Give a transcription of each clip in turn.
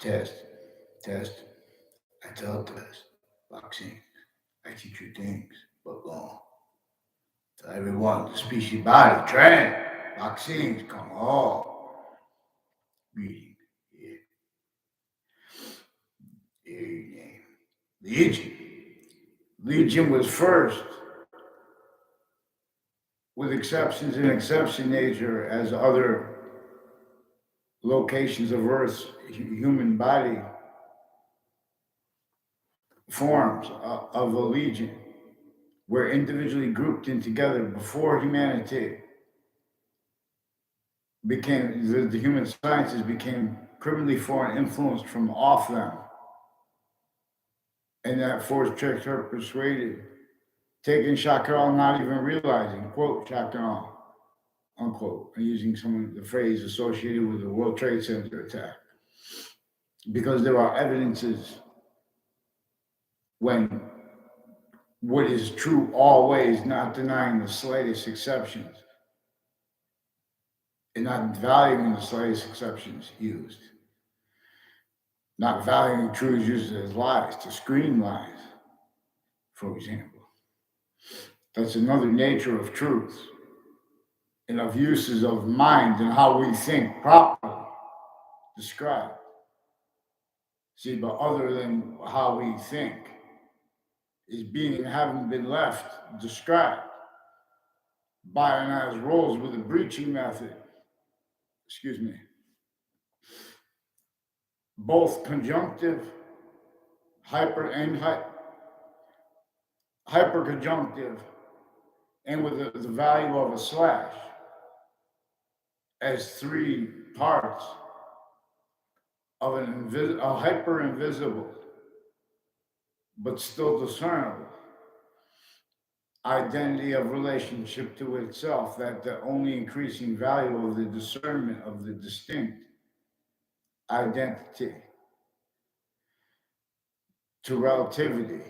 Test, test. I tell test. Vaccine. I teach you things, but long. Tell everyone the species body trend. Vaccines come all. Reading. Yeah. Yeah. Legion. Legion was first, with exceptions in exception nature, as other locations of Earth's human body forms of a legion were individually grouped in together before humanity became the human sciences became criminally foreign influenced from off them, and that force tricked her persuaded, taking Chacal not even realizing, quote Chacal, unquote, and using some of the phrase associated with the World Trade Center attack, because there are evidences when what is true always, not denying the slightest exceptions and not valuing the slightest exceptions used, not valuing truths used as lies to screen lies, for example. That's another nature of truth and of uses of mind and how we think properly described. See, but other than how we think is being and having been left described by and as roles with a breaching method, excuse me, both conjunctive, hyper and hyperconjunctive, and with the value of a slash as three parts of a hyper invisible but still discernible identity of relationship to itself, that the only increasing value of the discernment of the distinct identity to relativity,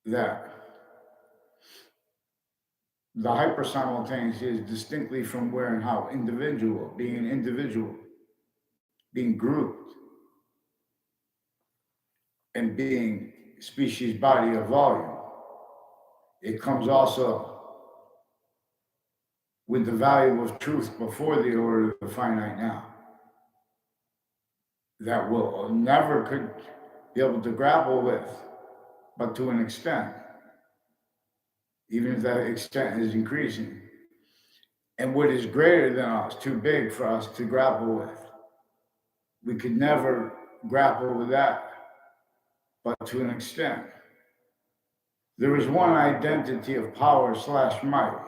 that the hyper simultaneous is distinctly from where and how individual, being an individual, being grouped, and being species body of volume. It comes also with the value of truth before the order of the finite now, that will never could be able to grapple with, but to an extent, even if that extent is increasing. And what is greater than us, too big for us to grapple with. We could never grapple with that, but to an extent. There is one identity of power slash might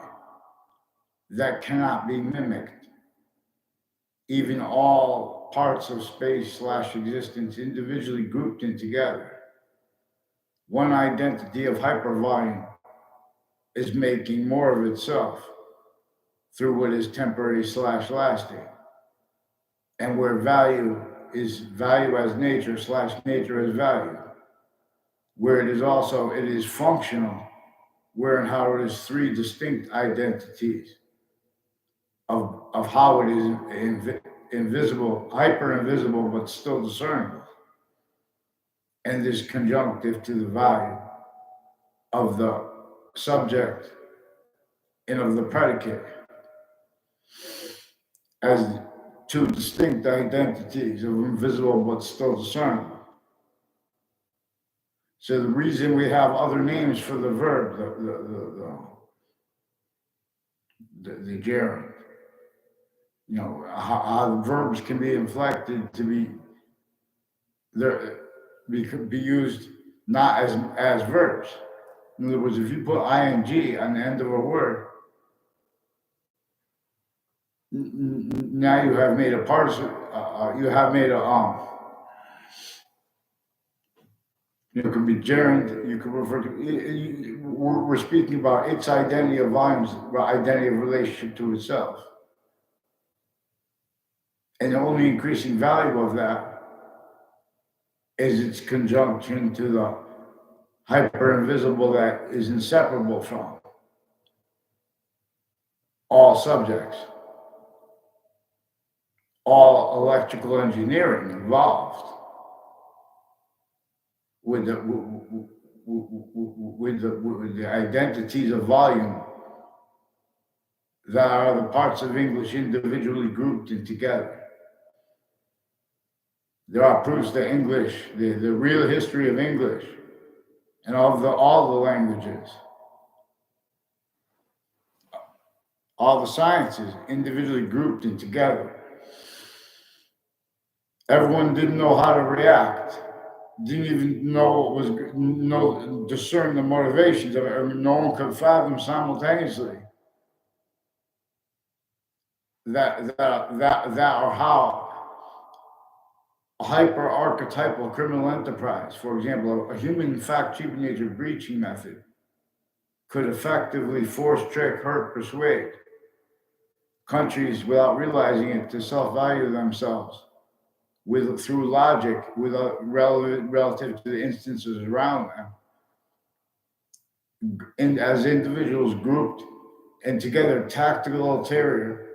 that cannot be mimicked. Even all parts of space slash existence individually grouped in together. One identity of hypervolume is making more of itself through what is temporary slash lasting, and where value is value as nature slash nature as value, where it is functional, where and how it is three distinct identities of how it is invisible, hyper invisible, but still discernible, and is conjunctive to the value of the subject and of the predicate as two distinct identities of invisible but still discernible. So the reason we have other names for the verb, the gerund, how the verbs can be inflected to be there, be used not as verbs. In other words, if you put ing on the end of a word, now you have made a partial. You have made a It could be gerund. You could refer to. We're speaking about its identity of volumes, identity of relationship to itself, and the only increasing value of that is its conjunction to the hyper invisible that is inseparable from all subjects, all electrical engineering involved with the identities of volume that are the parts of English individually grouped and together. There are proofs that English, the real history of English and all the languages, all the sciences individually grouped and together. Everyone didn't know how to react, didn't even discern the motivations of it. I mean, no one could fathom simultaneously that or how a hyper-archetypal criminal enterprise, for example, a human fact cheap nature breaching method, could effectively force, trick, hurt, persuade countries without realizing it to self-value themselves through logic relative to the instances around them, and as individuals grouped and together tactical ulterior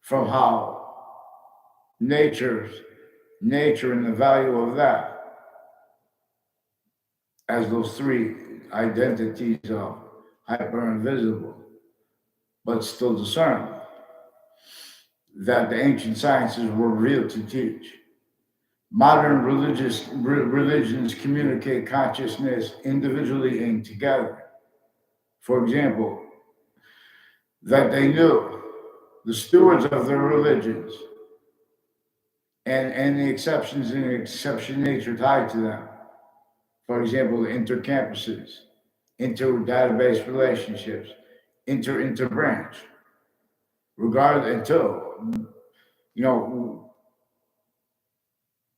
from how nature and the value of that as those three identities of hyper invisible, but still discernible, that the ancient sciences were revealed to teach. Modern religions communicate consciousness individually and together. For example, that they knew the stewards of their religions and the exceptions and exception nature tied to them. For example, intercampuses, inter-database relationships, inter-branch, until,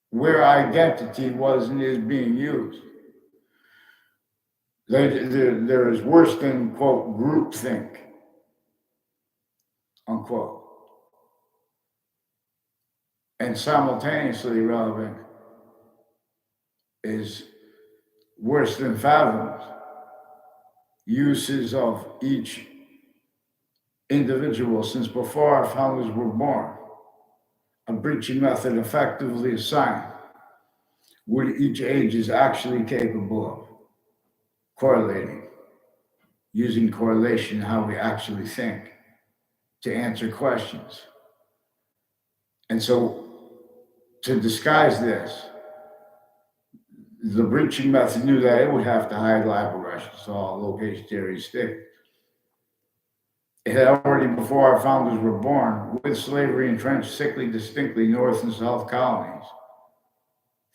where identity was and is being used. There is worse than, quote, groupthink, unquote. And simultaneously relevant is worse than fathoms, uses of each individual since before our founders were born. A breaching method effectively assigned what each age is actually capable of, correlating, using correlation how we actually think to answer questions. And so to disguise this, the breaching method knew that it would have to hide live aggression, so all location theory state. It had already, before our founders were born, with slavery entrenched sickly distinctly North and South colonies,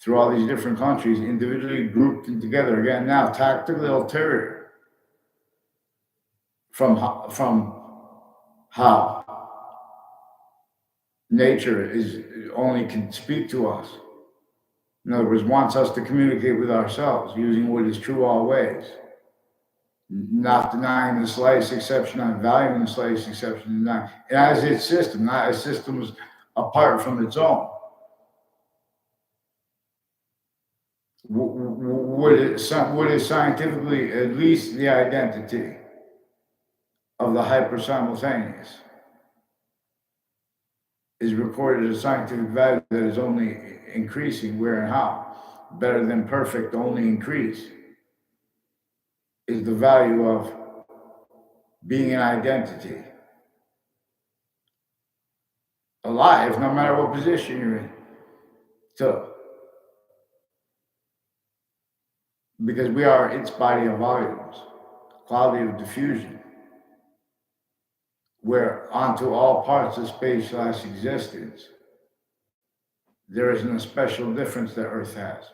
through all these different countries, individually grouped and together, again now tactically ulterior from how nature only can speak to us. In other words, wants us to communicate with ourselves using what is true always, not denying the slightest exception, not valuing the slightest exception, not, and as its system, not as systems apart from its own. What is scientifically at least the identity of the hyper-simultaneous is recorded as scientific value that is only increasing. Where and how? Better than perfect, only increase, is the value of being an identity. Alive, no matter what position you're in. So, because we are its body of volumes, quality of diffusion, where onto all parts of space/existence, there isn't a special difference that Earth has.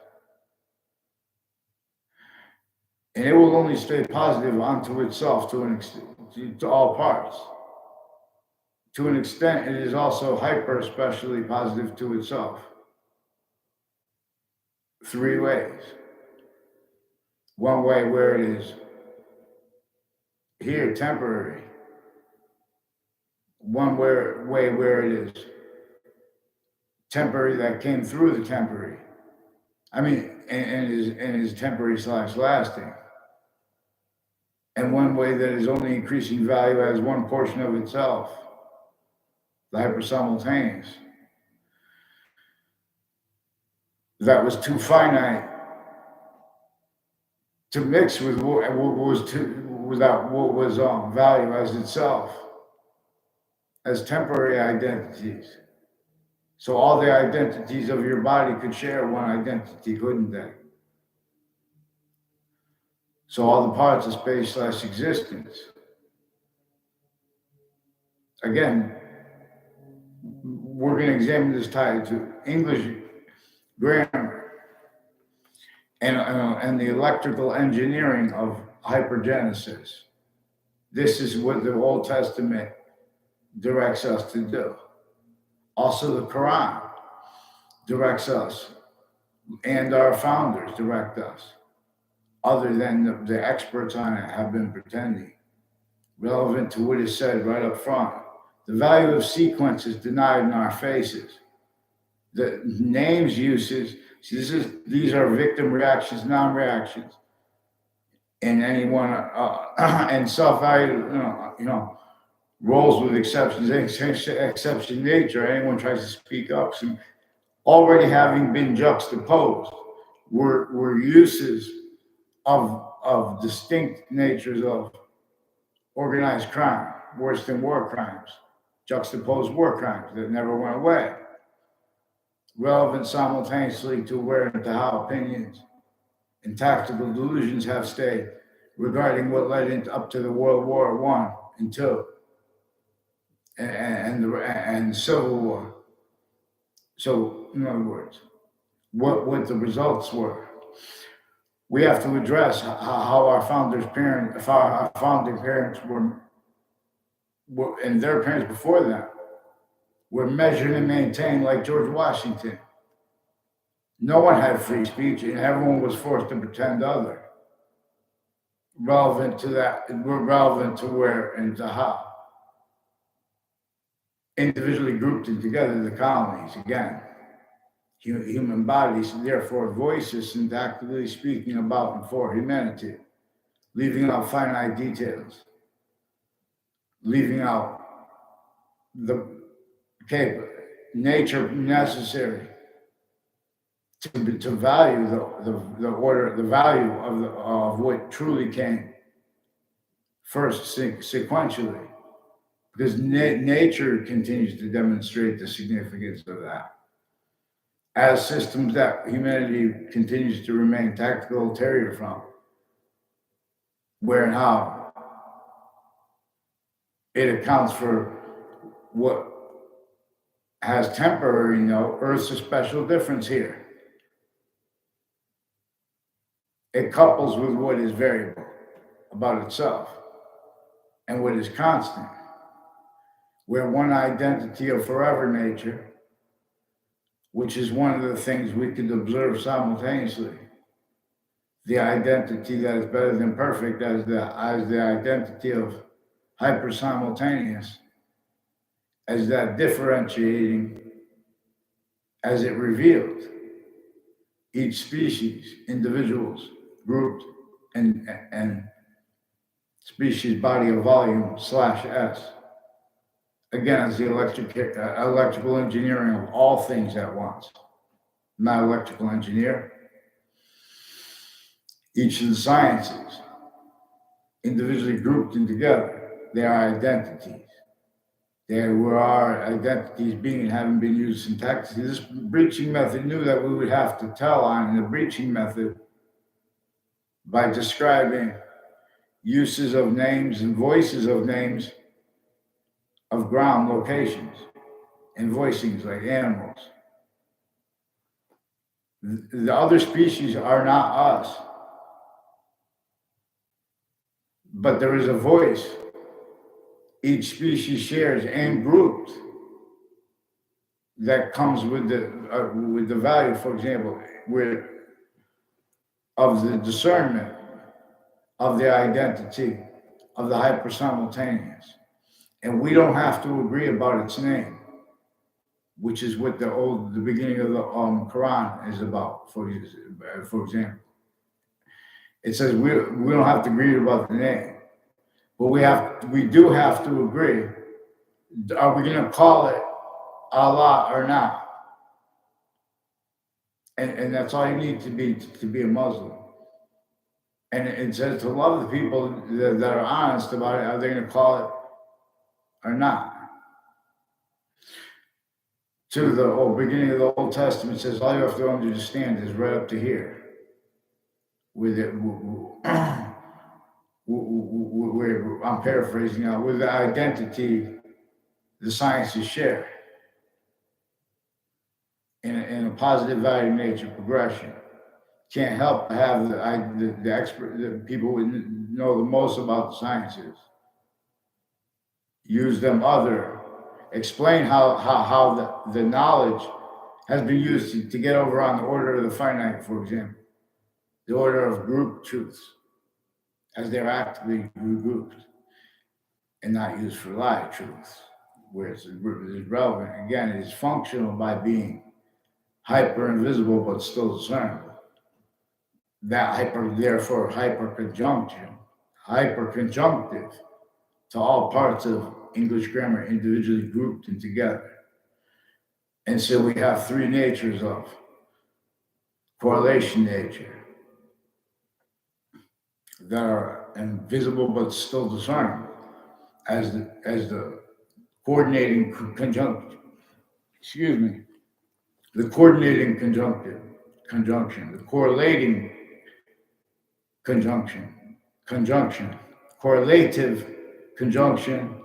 And it will only stay positive onto itself to an extent, to all parts. To an extent, it is also hyper, especially positive to itself. Three ways. One way where it is here, temporary. One way where it is temporary that came through the temporary. I mean, and is temporary/lasting. And one way that is only increasing value as one portion of itself the hyper-simultaneous, that was too finite to mix with what was without what was value as itself, as temporary identities. So all the identities of your body could share one identity, couldn't they? So all the parts of space/existence. Again, we're going to examine this tied to English grammar and the electrical engineering of hypergenesis. This is what the Old Testament directs us to do. Also, the Quran directs us, and our founders direct us, other than the experts on it have been pretending, relevant to what is said right up front. The value of sequence is denied in our faces. The names uses, these are victim reactions, non-reactions, and anyone and self-value, roles with exceptions, exception nature. Anyone tries to speak up, so already having been juxtaposed, were uses of distinct natures of organized crime, worse than war crimes, juxtaposed war crimes that never went away, relevant simultaneously to where and to how opinions and tactical delusions have stayed regarding what led up to the World War I and II and the Civil War. So, in other words, what the results were. We have to address how our founding parents were, and their parents before them, were measured and maintained like George Washington. No one had free speech, and everyone was forced to pretend other. Relevant to that, relevant to where and to how. Individually grouped and together, the colonies, again. Human bodies, therefore voices syntactically speaking about and for humanity, leaving out finite details, leaving out the nature necessary to value the order, the value of what truly came first sequentially, because nature continues to demonstrate the significance of that. As systems that humanity continues to remain tactical from, where and how it accounts for what has temporary, Earth's a special difference here. It couples with what is variable about itself and what is constant, where one identity of forever nature, which is one of the things we could observe simultaneously. The identity that is better than perfect as the identity of hyper-simultaneous, as that differentiating, as it revealed each species, individuals, groups, and species body of volume /S. Again, it's the electrical engineering of all things at once. I'm not an electrical engineer. Each of the sciences, individually grouped and together, they are identities. They were our identities being and having been used syntactically. This breaching method knew that we would have to tell on the breaching method by describing uses of names and voices of names of ground locations and voicings like animals. The other species are not us, but there is a voice each species shares and grouped that comes with the value, for example, of the discernment of the identity of the hyper-simultaneous. And we don't have to agree about its name, which is what the beginning of the Quran is about, for example. It says we don't have to agree about the name, but we do have to agree Are we going to call it Allah or not? And that's all you need to be a Muslim. And it says to love the people that are honest about it. Are they going to call it or not? To the beginning of the Old Testament says all you have to understand is right up to here. With it, I'm paraphrasing now. With the identity, the sciences share in a positive value nature progression. Can't help but have the expert, the people who know the most about the sciences. Use them explain how the knowledge has been used to get over on the order of the finite, for example, the order of group truths, as they're actively regrouped and not used for live truths, where it's relevant. Again, it is functional by being hyper invisible but still discernible. That therefore hyperconjunctive to all parts of English grammar individually grouped and together. And so we have three natures of correlation nature that are invisible but still discernible as the coordinating conjunction. The coordinating conjunction, the correlating conjunction, correlative conjunction,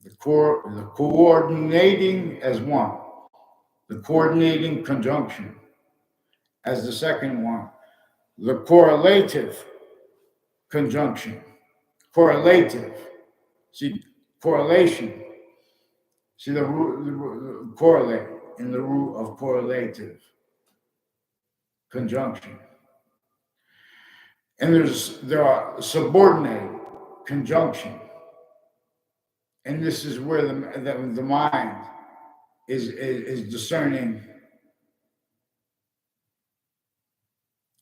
the coordinating as one, the coordinating conjunction as the second one, the correlative conjunction, correlative, correlation, the root, correlate in the root of correlative conjunction. And there are subordinate conjunction. And this is where the mind is discerning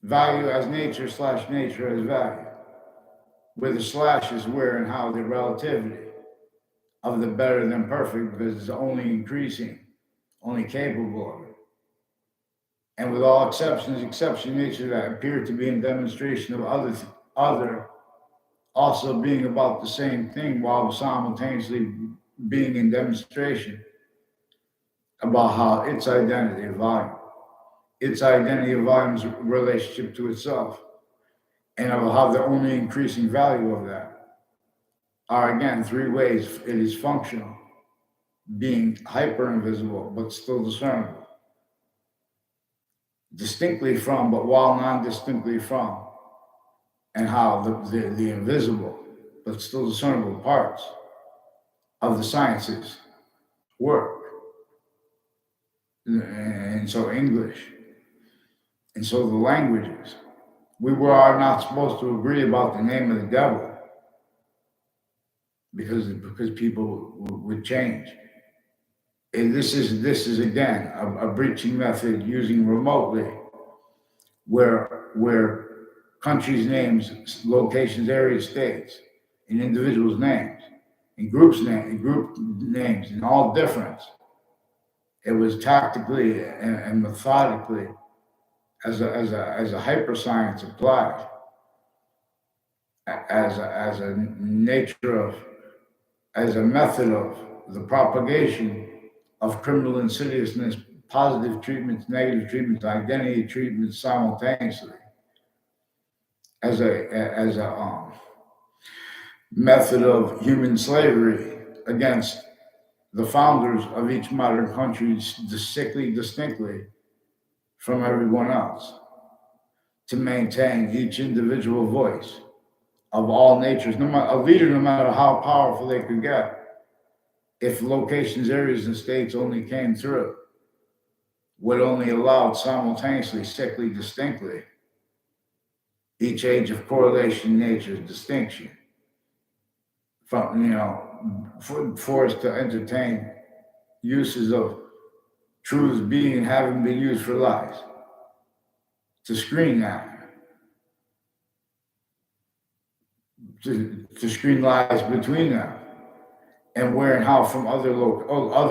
value as nature / nature as value, where the slash is where and how the relativity of the better than perfect, because it's only increasing, only capable of it. And with all exceptions, exception nature that appear to be in demonstration of other also being about the same thing while simultaneously being in demonstration about how its identity of volume's relationship to itself, and of how the only increasing value of that are again three ways it is functional, being hyper invisible but still discernible, distinctly from but while non-distinctly from, and how the invisible but still discernible parts of the sciences work. And so English, and so the languages. We are not supposed to agree about the name of the devil because people would change. And this is again a breaching method using remotely, where countries' names, locations, areas, states, and individuals' names, and group names, and all difference. It was tactically and methodically, as a hyperscience applied, as a method of the propagation of criminal insidiousness, positive treatments, negative treatments, identity treatments simultaneously, as a method of human slavery against the founders of each modern country, distinctly from everyone else, to maintain each individual voice of all natures, a leader, no matter how powerful they could get. If locations, areas, and states only came through, would only allow simultaneously, distinctly, each age of correlation, nature's distinction, from, forced to entertain uses of truths being and having been used for lies, to screen that, to screen lies between them, and where and how from other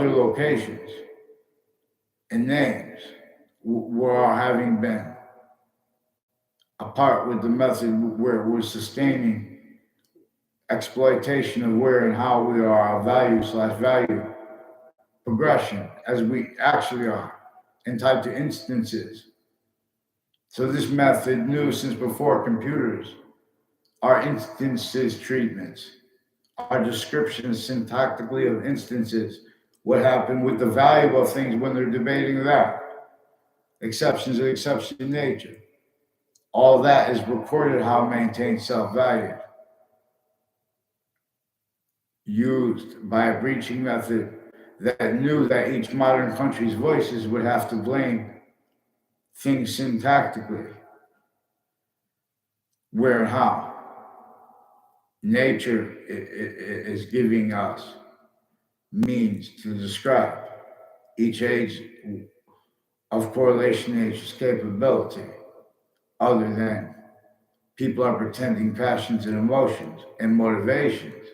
locations and names were having been apart with the method where it was sustaining exploitation of where and how we are our value/value progression as we actually are and tied to instances. So this method knew since before computers our instances treatments, our descriptions syntactically of instances, what happened with the value of things when they're debating that, exceptions of exception nature. All that is recorded how to maintain self-value. Used by a breaching method that knew that each modern country's voices would have to blame things syntactically, where and how. Nature is giving us means to describe each age of correlation nature's capability, other than people are pretending passions and emotions and motivations,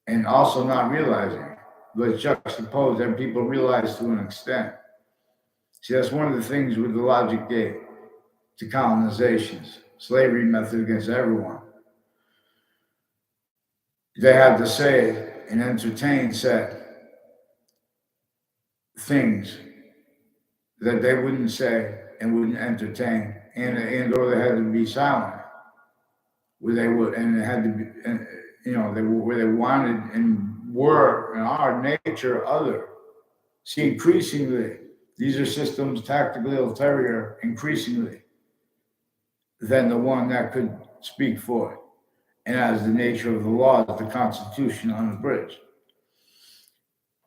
and also not realizing, but it's juxtaposed and people realize to an extent. See, that's one of the things with the logic gate to colonizations, slavery method against everyone. They had to say and entertain set things that they wouldn't say and wouldn't entertain, and or they had to be silent, where they would, and it had to be, and, they were where they wanted and were in our nature other. See, increasingly, these are systems tactically ulterior, increasingly, than the one that could speak for it. And as the nature of the law is the Constitution unabridged.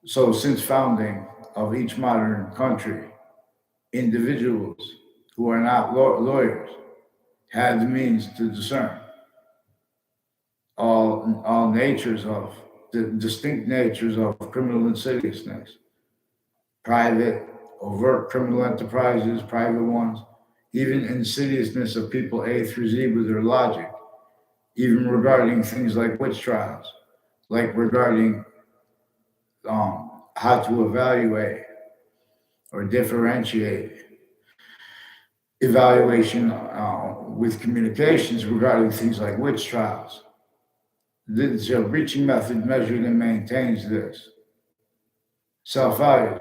So since founding of each modern country, individuals who are not lawyers had the means to discern all natures of the distinct natures of criminal insidiousness, private, overt criminal enterprises, private ones, even insidiousness of people A through Z with their logic, even regarding things like witch trials, like regarding how to evaluate or differentiate evaluation with communications regarding things like witch trials. The breaching method measures and maintains this self-value.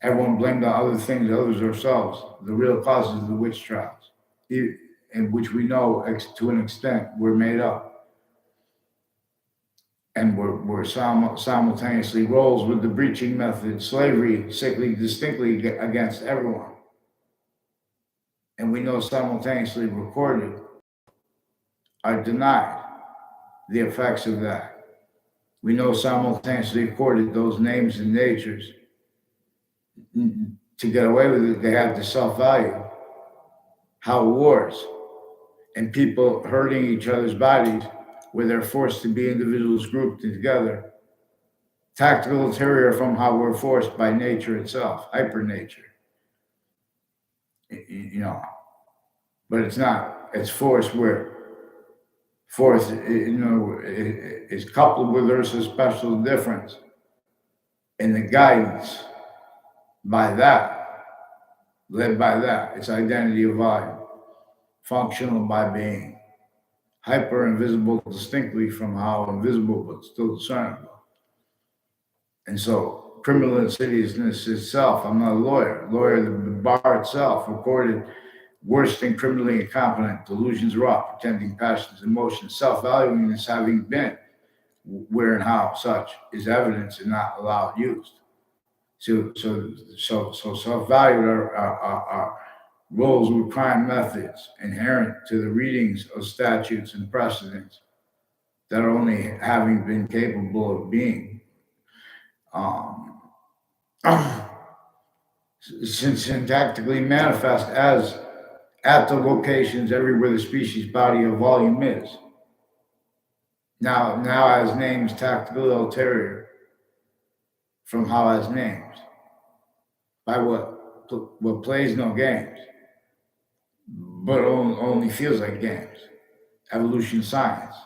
Everyone blamed on other things, others ourselves, the real causes of the witch trials, in which we know to an extent were made up. And were simultaneously roles with the breaching method, slavery, sickly, distinctly against everyone. And we know simultaneously recorded are denied the effects of that. We know simultaneously recorded those names and natures. To get away with it, they have the self-value. How wars and people hurting each other's bodies, where they're forced to be individuals grouped together. Tactical ulterior from how we're forced by nature itself, hyper-nature. But it's not. It's force where force, is coupled with there's a special difference in the guidance by that, led by that. It's identity of value, functional by being, hyper invisible distinctly from how invisible but still discernible. And so criminal insidiousness itself, I'm not a lawyer. The bar itself recorded worse than criminally incompetent, delusions wrought, pretending passions, emotions, self-valuing as having been, where and how such is evidence and not allowed used. So self-valued are roles with crime methods inherent to the readings of statutes and precedents that are only having been capable of being syntactically manifest as at the locations everywhere the species body of volume is. Now as names tactically ulterior from how as names. By what plays no games, but only feels like games. Evolution science.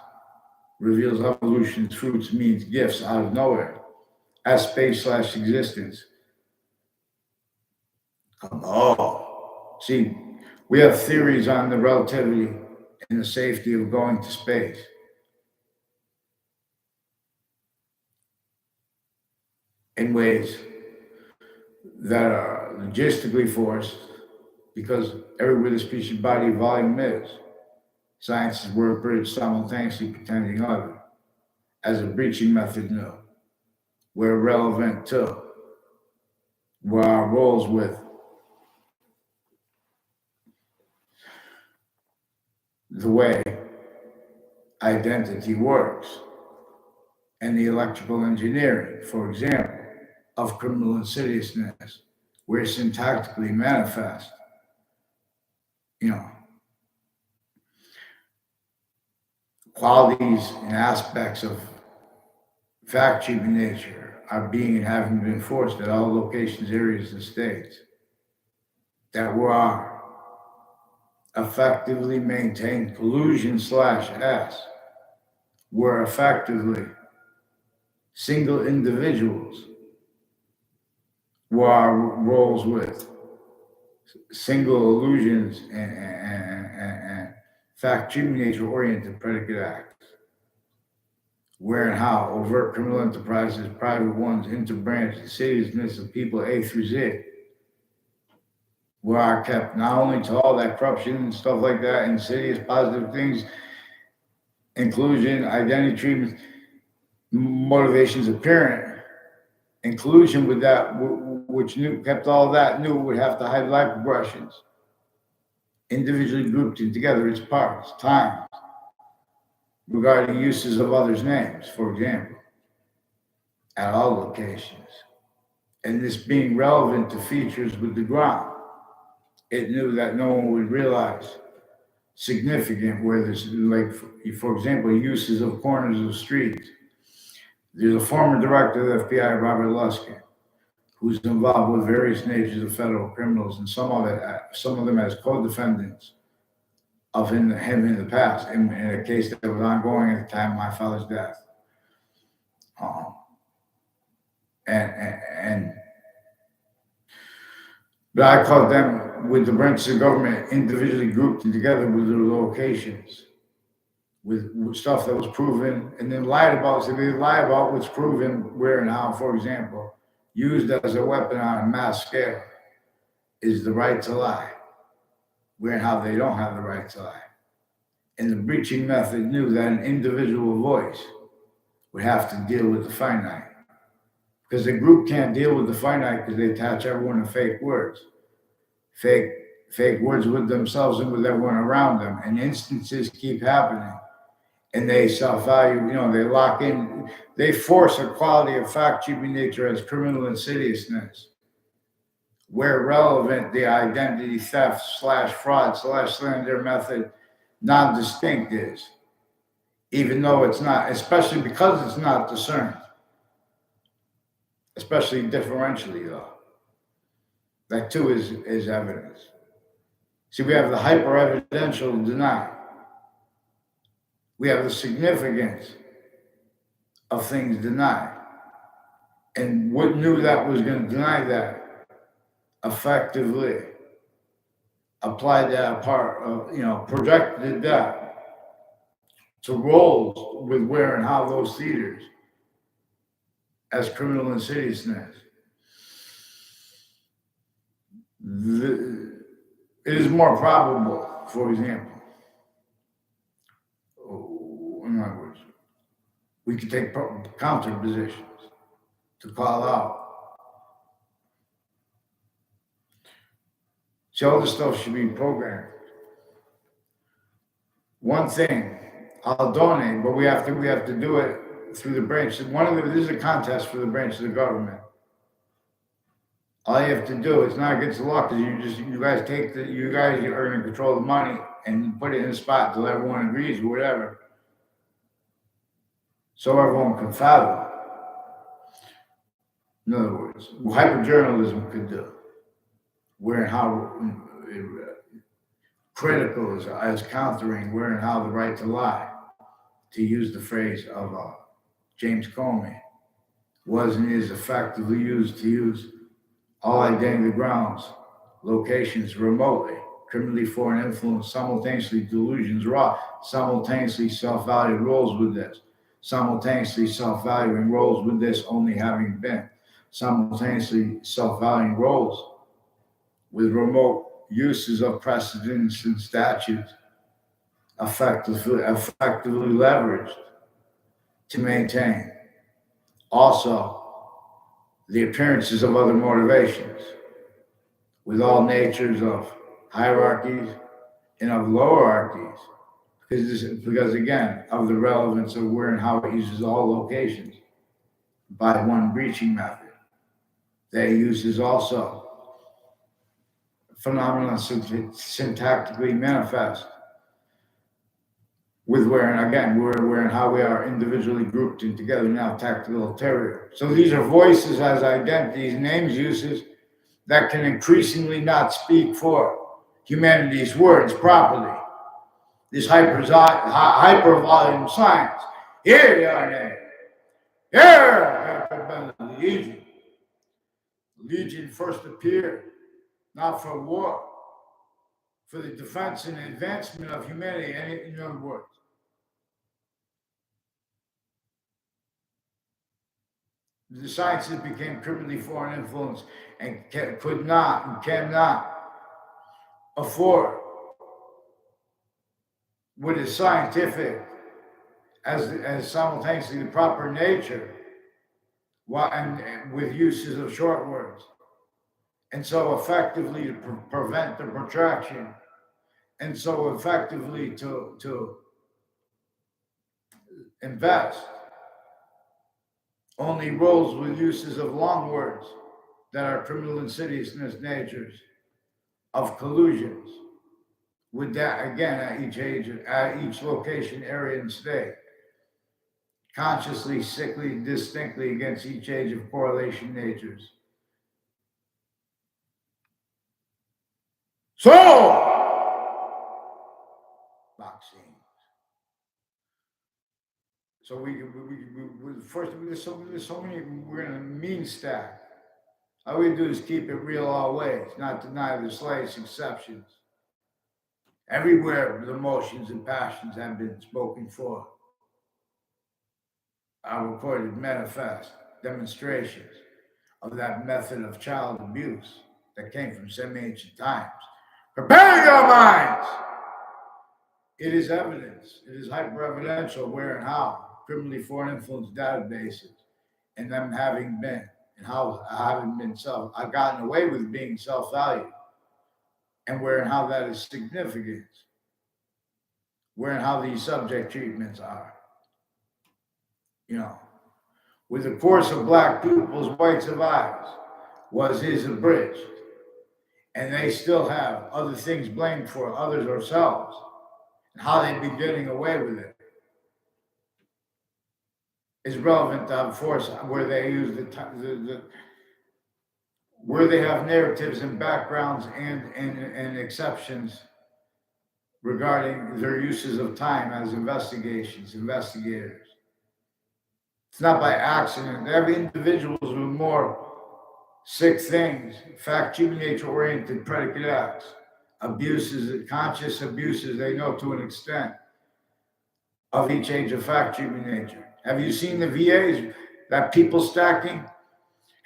reveals evolution's fruits, means gifts out of nowhere, as space/existence. Oh, see, we have theories on the relativity and the safety of going to space in ways that are logistically forced because everywhere the species body volume is, scientists were bridged simultaneously pretending other, as a breaching method knew. We're relevant to where our roles with the way identity works and the electrical engineering, for example, of criminal insidiousness, where syntactically manifest, you know, qualities and aspects of fact-cheaping nature are being and having been enforced at all locations, areas, and states that were effectively maintained collusion/S were effectively single individuals were our roles with single illusions and fact-cheaping nature-oriented predicate acts. Where and how overt criminal enterprises, private ones, interbranch, insidiousness of people A through Z, where are kept not only to all that corruption and stuff like that, insidious positive things, inclusion, identity treatment, motivations apparent, inclusion with that, which knew, kept all that, knew would have to hide life progressions, individually grouped and together its parts, times, regarding uses of others' names, for example, at all locations. And this being relevant to features with the ground, it knew that no one would realize significant where there's, like, for example, uses of corners of streets. There's a former director of the FBI, Robert Luskin, who's involved with various natures of federal criminals, and some of them as co-defendants of him in the past, in a case that was ongoing at the time of my father's death. But I caught them with the branches of government individually grouped and together with their locations, with stuff that was proven and then lied about. So they lie about what's proven where and how. For example, used as a weapon on a mass scale is the right to lie, where and how they don't have the right to lie. And the breaching method knew that an individual voice would have to deal with the finite. Because the group can't deal with the finite because they attach everyone to fake words. Fake words with themselves and with everyone around them. And instances keep happening. And they self-value, they lock in, they force a quality of fact-cheaping nature as criminal insidiousness. Where relevant, the identity theft/fraud/slander method non-distinct is, even though it's not, especially because it's not discerned, especially differentially though. That too is evidence. See, we have the hyper-evidential denial. We have the significance of things denied. And what knew that was going to deny that effectively applied that part of, projected that to roles with where and how those theaters as criminal insidiousness. It is more probable, for example, in other words, we could take counter positions to call out. So all this stuff should be programmed. One thing, I'll donate, but we have to do it through the branch. This is a contest for the branch of the government. All you have to do, it's not against the law, because you guys are in control of the money and put it in a spot until everyone agrees or whatever. So everyone can fathom. In other words, what hyperjournalism could do, where and how critical is countering where and how the right to lie to use the phrase of James Comey, was and is effectively used to use all identity grounds, locations remotely, criminally foreign influence, simultaneously delusions raw, simultaneously self-valued roles with this, simultaneously self-valuing roles with this only having been, simultaneously self-valuing roles with remote uses of precedents and statutes effectively leveraged to maintain also the appearances of other motivations with all natures of hierarchies and of lowerarchies, because again, of the relevance of where and how it uses all locations by one breaching method. That uses also phenomena syntactically manifest with where and again, where and how we are individually grouped and together now tactical terror. So these are voices as identities, names, uses that can increasingly not speak for humanity's words properly. This hyper-volume science. Here, your name. Here, Legion. Legion first appeared, not for war, for the defense and advancement of humanity, in other words. The sciences became criminally foreign influence and could not and cannot afford what is scientific as simultaneously the proper nature and with uses of short words. And so effectively to prevent the protraction, and so effectively to invest only roles with uses of long words that are criminal insidiousness natures of collusions with that again at each age, at each location, area, and state, consciously, sickly, distinctly against each age of correlation natures. So, vaccines. So we first there's so many. We're in a mean stack. All we do is keep it real always, not deny the slightest exceptions. Everywhere the emotions and passions have been spoken for are recorded manifest demonstrations of that method of child abuse that came from some ancient times. Prepare your minds! It is evidence, it is hyper-evidential where and how criminally foreign influence databases and them having been and how having been I've gotten away with being self-valued and where and how that is significant, where and how these subject treatments are. With the course of black people's whites of eyes was his abridged, and they still have other things blamed for others ourselves, and how they'd be getting away with it is relevant to force where they use where they have narratives and backgrounds and exceptions regarding their uses of time as investigators. It's not by accident. Every individuals with more sick things, fact-human nature-oriented predicate acts, abuses, conscious abuses they know to an extent of each age of fact-human nature. Have you seen the VAs, that people stacking?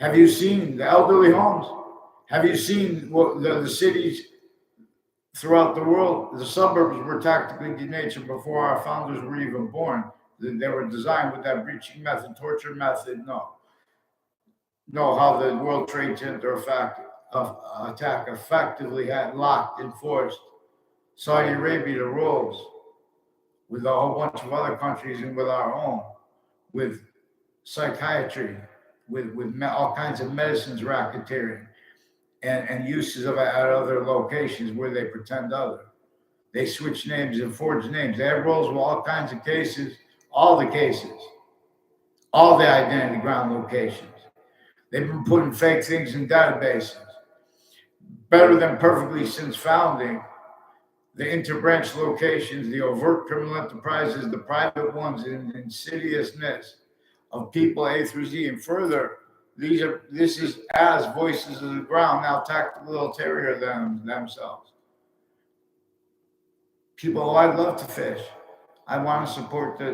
Have you seen the elderly homes? Have you seen the cities throughout the world? The suburbs were tactically denatured before our founders were even born. They were designed with that breaching method, torture method. No, how the World Trade Center attack effectively had locked and forced Saudi Arabia to roles with a whole bunch of other countries and with our own, with psychiatry, with all kinds of medicines racketeering and uses of at other locations where they pretend other. They switch names and forge names. They have roles with all kinds of cases, all the identity ground locations. They've been putting fake things in databases. Better than perfectly since founding, the interbranch locations, the overt criminal enterprises, the private ones, and the insidiousness of people A through Z. And further, this is as voices of the ground now tactical ulterior themselves. People, oh, I'd love to fish. I want to support the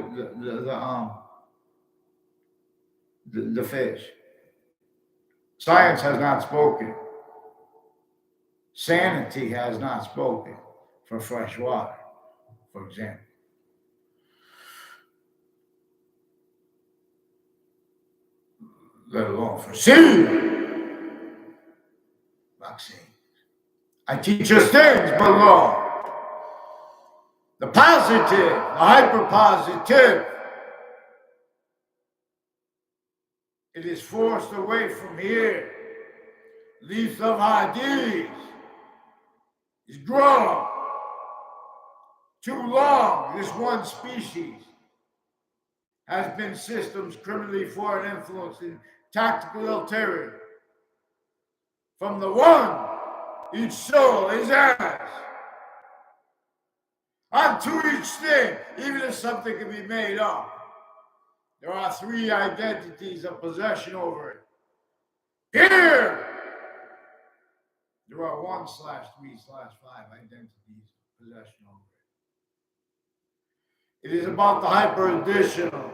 fish. Science has not spoken. Sanity has not spoken for fresh water, for example. Let alone for vaccine. I teach us things below. The positive, the hyper-positive. It is forced away from here. Leaf of ideas is grown too long. This one species has been systems criminally foreign influenced in tactical ulterior. From the one, each soul is as. Unto each thing, even if something can be made up. There are three identities of possession over it. Here, there are 1/3/5 identities of possession over it. It is about the hyper-additional,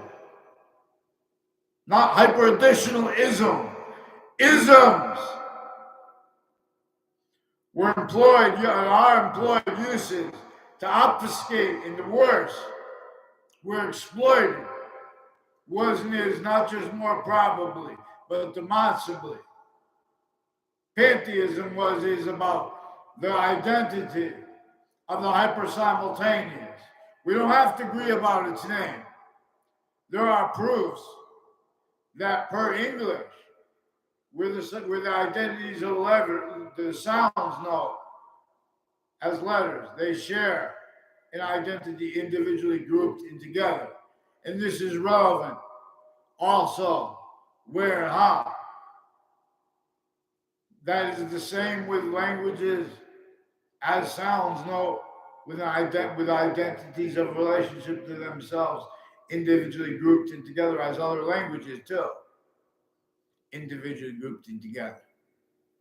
not hyper-additionalism. Isms are employed uses to obfuscate in the worst. Were exploited. Was and is not just more probably, but demonstrably. Pantheism is about the identity of the hyper-simultaneous. We don't have to agree about its name. There are proofs that per English, with the identities of the sounds note as letters, they share an identity individually grouped in together. And this is relevant also where and how. That is the same with languages as sounds note with identities of relationship to themselves, individually grouped in together as other languages too. Individually grouped in together.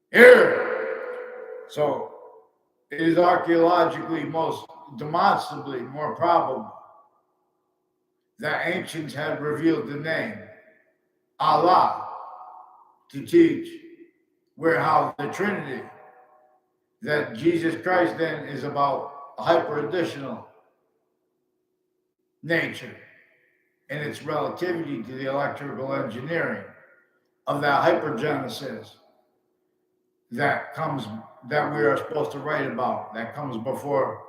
Here! So it is archaeologically most demonstrably more probable that ancients had revealed the name Allah to teach how the Trinity, that Jesus Christ then is about a hyper-additional nature and its relativity to the electrical engineering of that hypergenesis that we are supposed to write about, that comes before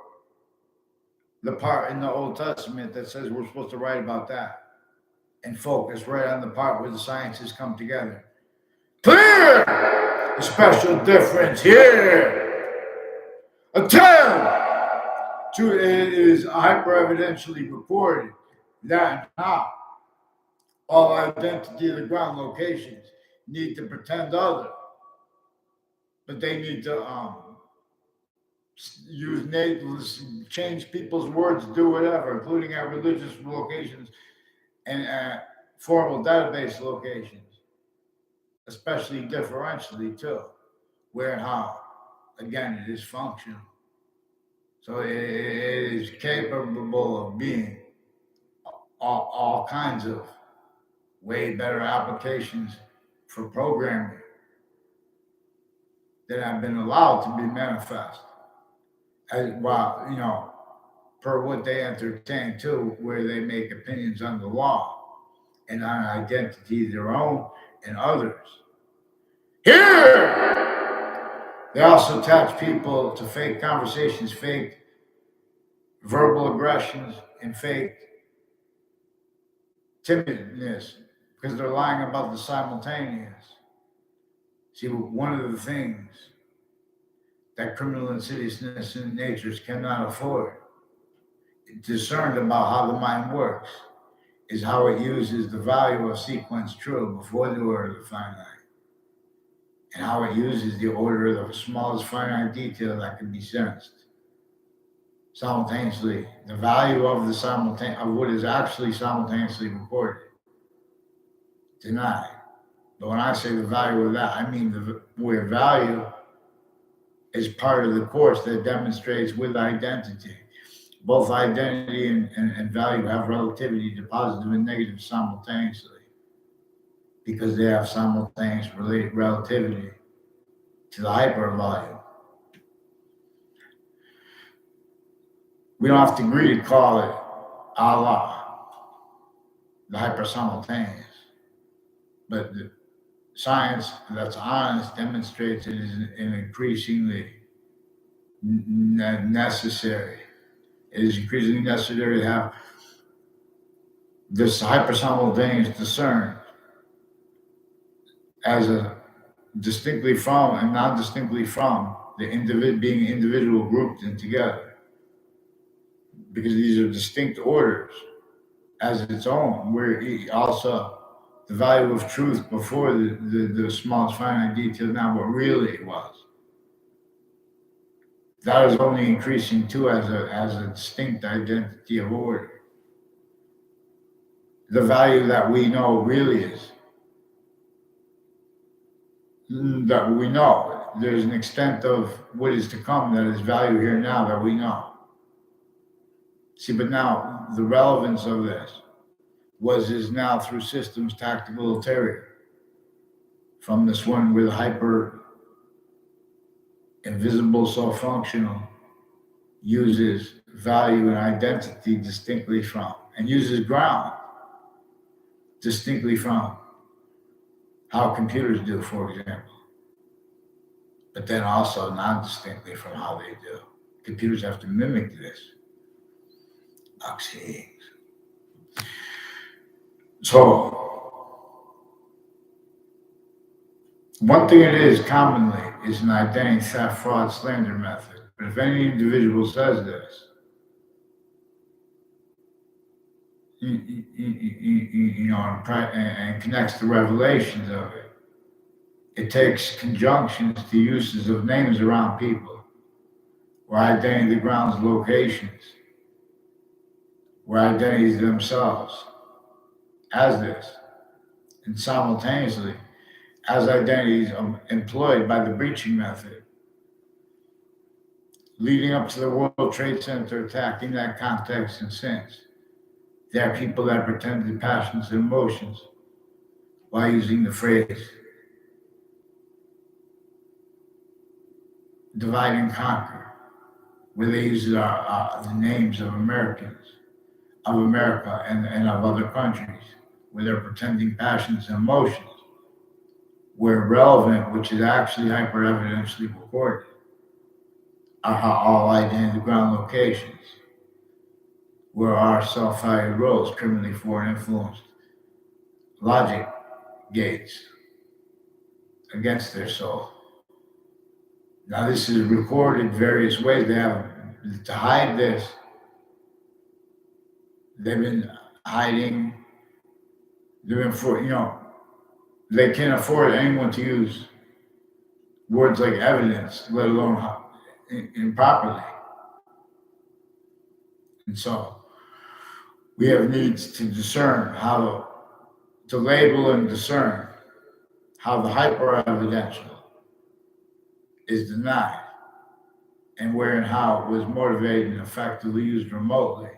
the part in the Old Testament that says we're supposed to write about that and focus right on the part where the sciences come together. Clear! A special difference here. It is hyper-evidentially reported that not all identity of the ground locations need to pretend other, but they need to use names, change people's words, do whatever, including at religious locations and at formal database locations, especially differentially too, where and how. Again, it is functional. So it is capable of being all kinds of way better applications for programming that have been allowed to be manifest. Per what they entertain too, where they make opinions on the law and on identity of their own and others. Here! They also attach people to fake conversations, fake verbal aggressions, and fake timidness because they're lying about the simultaneous. See, one of the things that criminal insidiousness and natures cannot afford, discerned about how the mind works, is how it uses the value of sequence true before the order of the finite, and how it uses the order of the smallest finite detail that can be sensed. simultaneously, the value of of what is actually simultaneously recorded, denied. But when I say the value of that, I mean where value is part of the course that demonstrates with identity. Both identity and value have relativity to positive and negative simultaneously because they have simultaneous relativity to the hypervalue. We don't have to agree to call it Allah, the hypersimultaneous, but the science that's honest demonstrates it is an increasingly necessary. It is increasingly necessary to have this hypersimultaneous discerned as a distinctly from and not distinctly from the being individual grouped and together, because these are distinct orders as its own, where also the value of truth before the smallest finite detail now what really it was. That is only increasing too as a distinct identity of order. The value that we know really is that we know. There's an extent of what is to come that is value here now that we know. See, but now the relevance of this is now through systems tactical ulterior. From this one with hyper invisible self-functional uses value and identity distinctly from, and uses ground distinctly from how computers do, for example, but then also non-distinctly from how they do. Computers have to mimic this. So, one thing it is commonly is an identity theft, fraud, slander method. But if any individual says this, and connects the revelations of it, it takes conjunctions to uses of names around people, where identity grounds locations, where identities themselves as this, and simultaneously as identities employed by the breaching method. Leading up to the World Trade Center attack in that context and since, there are people that pretended passions and emotions while using the phrase divide and conquer, where they use the names of Americans, of America and of other countries, where they're pretending passions and emotions, where relevant, which is actually hyper-evidentially recorded, are all identity ground locations, where our self-value roles, criminally foreign influenced logic gates against their soul. Now, this is recorded various ways. They have to hide this. They've been hiding. They've been they can't afford anyone to use words like evidence, let alone improperly. And so we have needs to discern how to label and discern how the hyper-evidential is denied, and where and how it was motivated and effectively used remotely,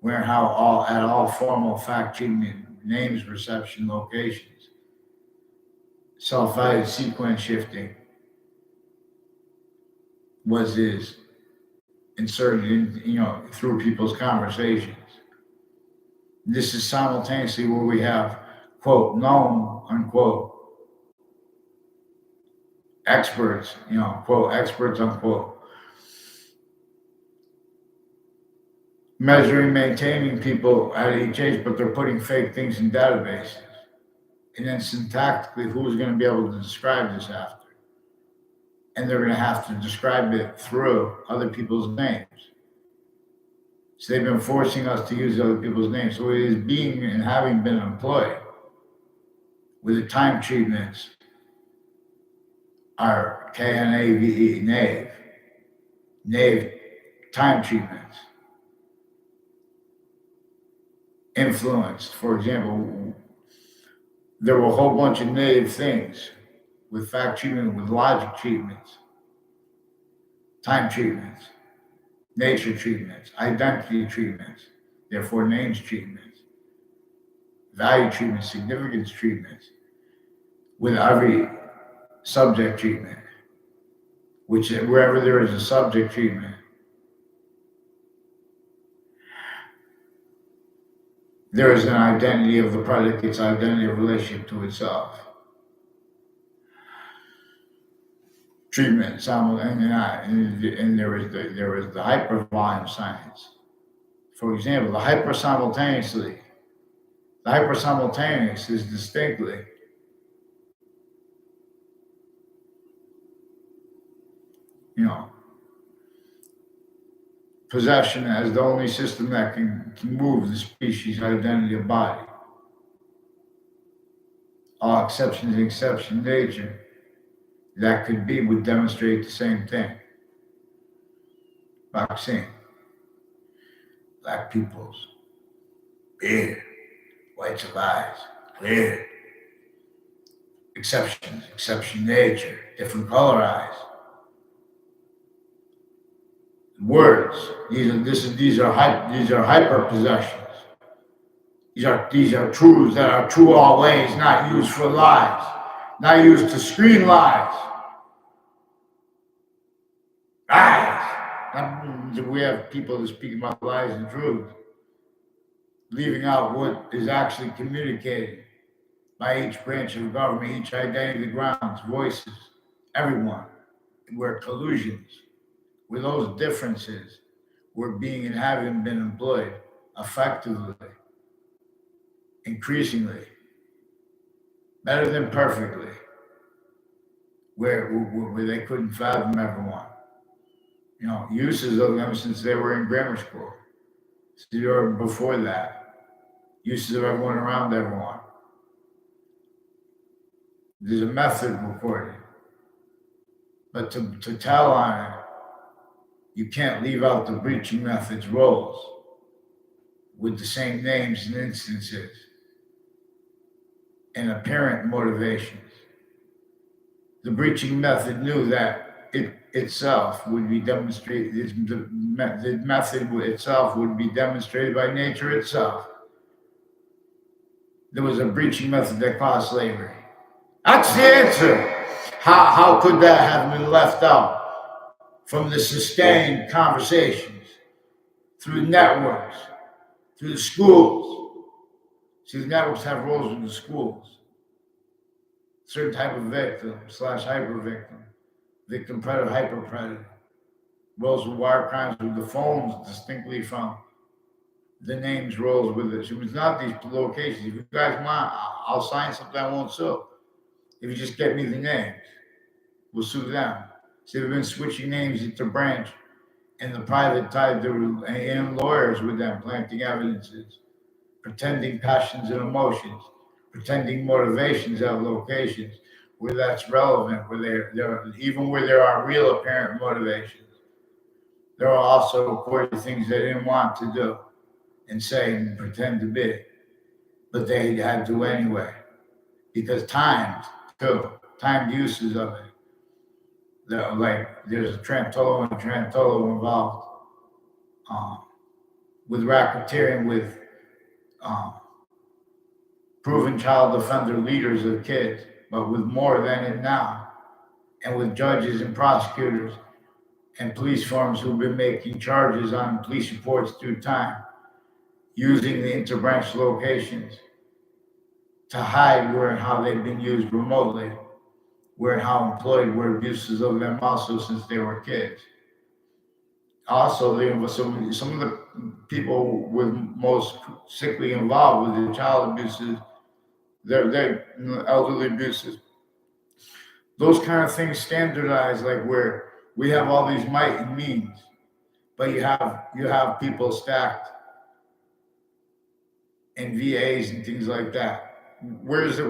where and how all formal fact-checking names, reception, locations, self-value sequence shifting is inserted in, through people's conversations. This is simultaneously where we have, quote, known, unquote, experts, quote, experts, unquote, measuring, maintaining people at each age, but they're putting fake things in databases. And then syntactically, who's going to be able to describe this after? And they're going to have to describe it through other people's names. So they've been forcing us to use other people's names. So it is being and having been employed with the time treatments are KNAVE, NAVE, time treatments, influenced. For example, there were a whole bunch of native things with fact treatment, with logic treatments, time treatments, nature treatments, identity treatments, therefore names treatments, value treatments, significance treatments, with every subject treatment, which wherever there is a subject treatment, there is an identity of the predicate's identity of relationship to itself. Treatment, and there is the hypervolume science. For example, the hypersimultaneous is distinctly possession as the only system that can move the species identity of body. All exceptions in exception nature that could be would demonstrate the same thing. Vaccine. Black people's beard, whites of eyes, clear. Exceptions, exception nature, different color eyes. Words. These are hyper possessions. These are truths that are true always, not used for lies, not used to screen lies. Lies. We have people that speak about lies and truth, leaving out what is actually communicated by each branch of government, each identity grounds, voices, everyone. Where collusions, where those differences were being and having been employed effectively, increasingly, better than perfectly, where they couldn't fathom everyone. Uses of them since they were in grammar school, or before that, uses of everyone around everyone. There's a method recorded, but to tell on it, you can't leave out the breaching method's roles with the same names and instances and apparent motivations. The breaching method knew that it itself would be demonstrated, the method itself would be demonstrated by nature itself. There was a breaching method that caused slavery. That's the answer. How could that have been left out from the sustained conversations through the networks, through the schools? See, the networks have roles in the schools. Certain type of victim / hyper victim predator, hyper predator. Roles with wire crimes with the phones distinctly from the names rolls with it. So it's not these locations. If you guys want, I'll sign something I won't sue. If you just get me the names, we'll sue them. So they've been switching names into branch and the private tied and lawyers with them, planting evidences, pretending passions and emotions, pretending motivations at locations where that's relevant, where they're even where there are real apparent motivations. There are also recorded things they didn't want to do and say and pretend to be, but they had to anyway, because timed uses of it. There's a Trantolo involved with racketeering with proven child offender leaders of kids, but with more than it now, and with judges and prosecutors and police firms who've been making charges on police reports through time, using the interbranch locations to hide where and how they've been used remotely, where and how employed were abuses of them also since they were kids. Also, some of the people with most sickly involved with the child abuses, they're elderly abuses. Those kind of things standardized, like where we have all these might and means, but you have people stacked in VAs and things like that. Where's in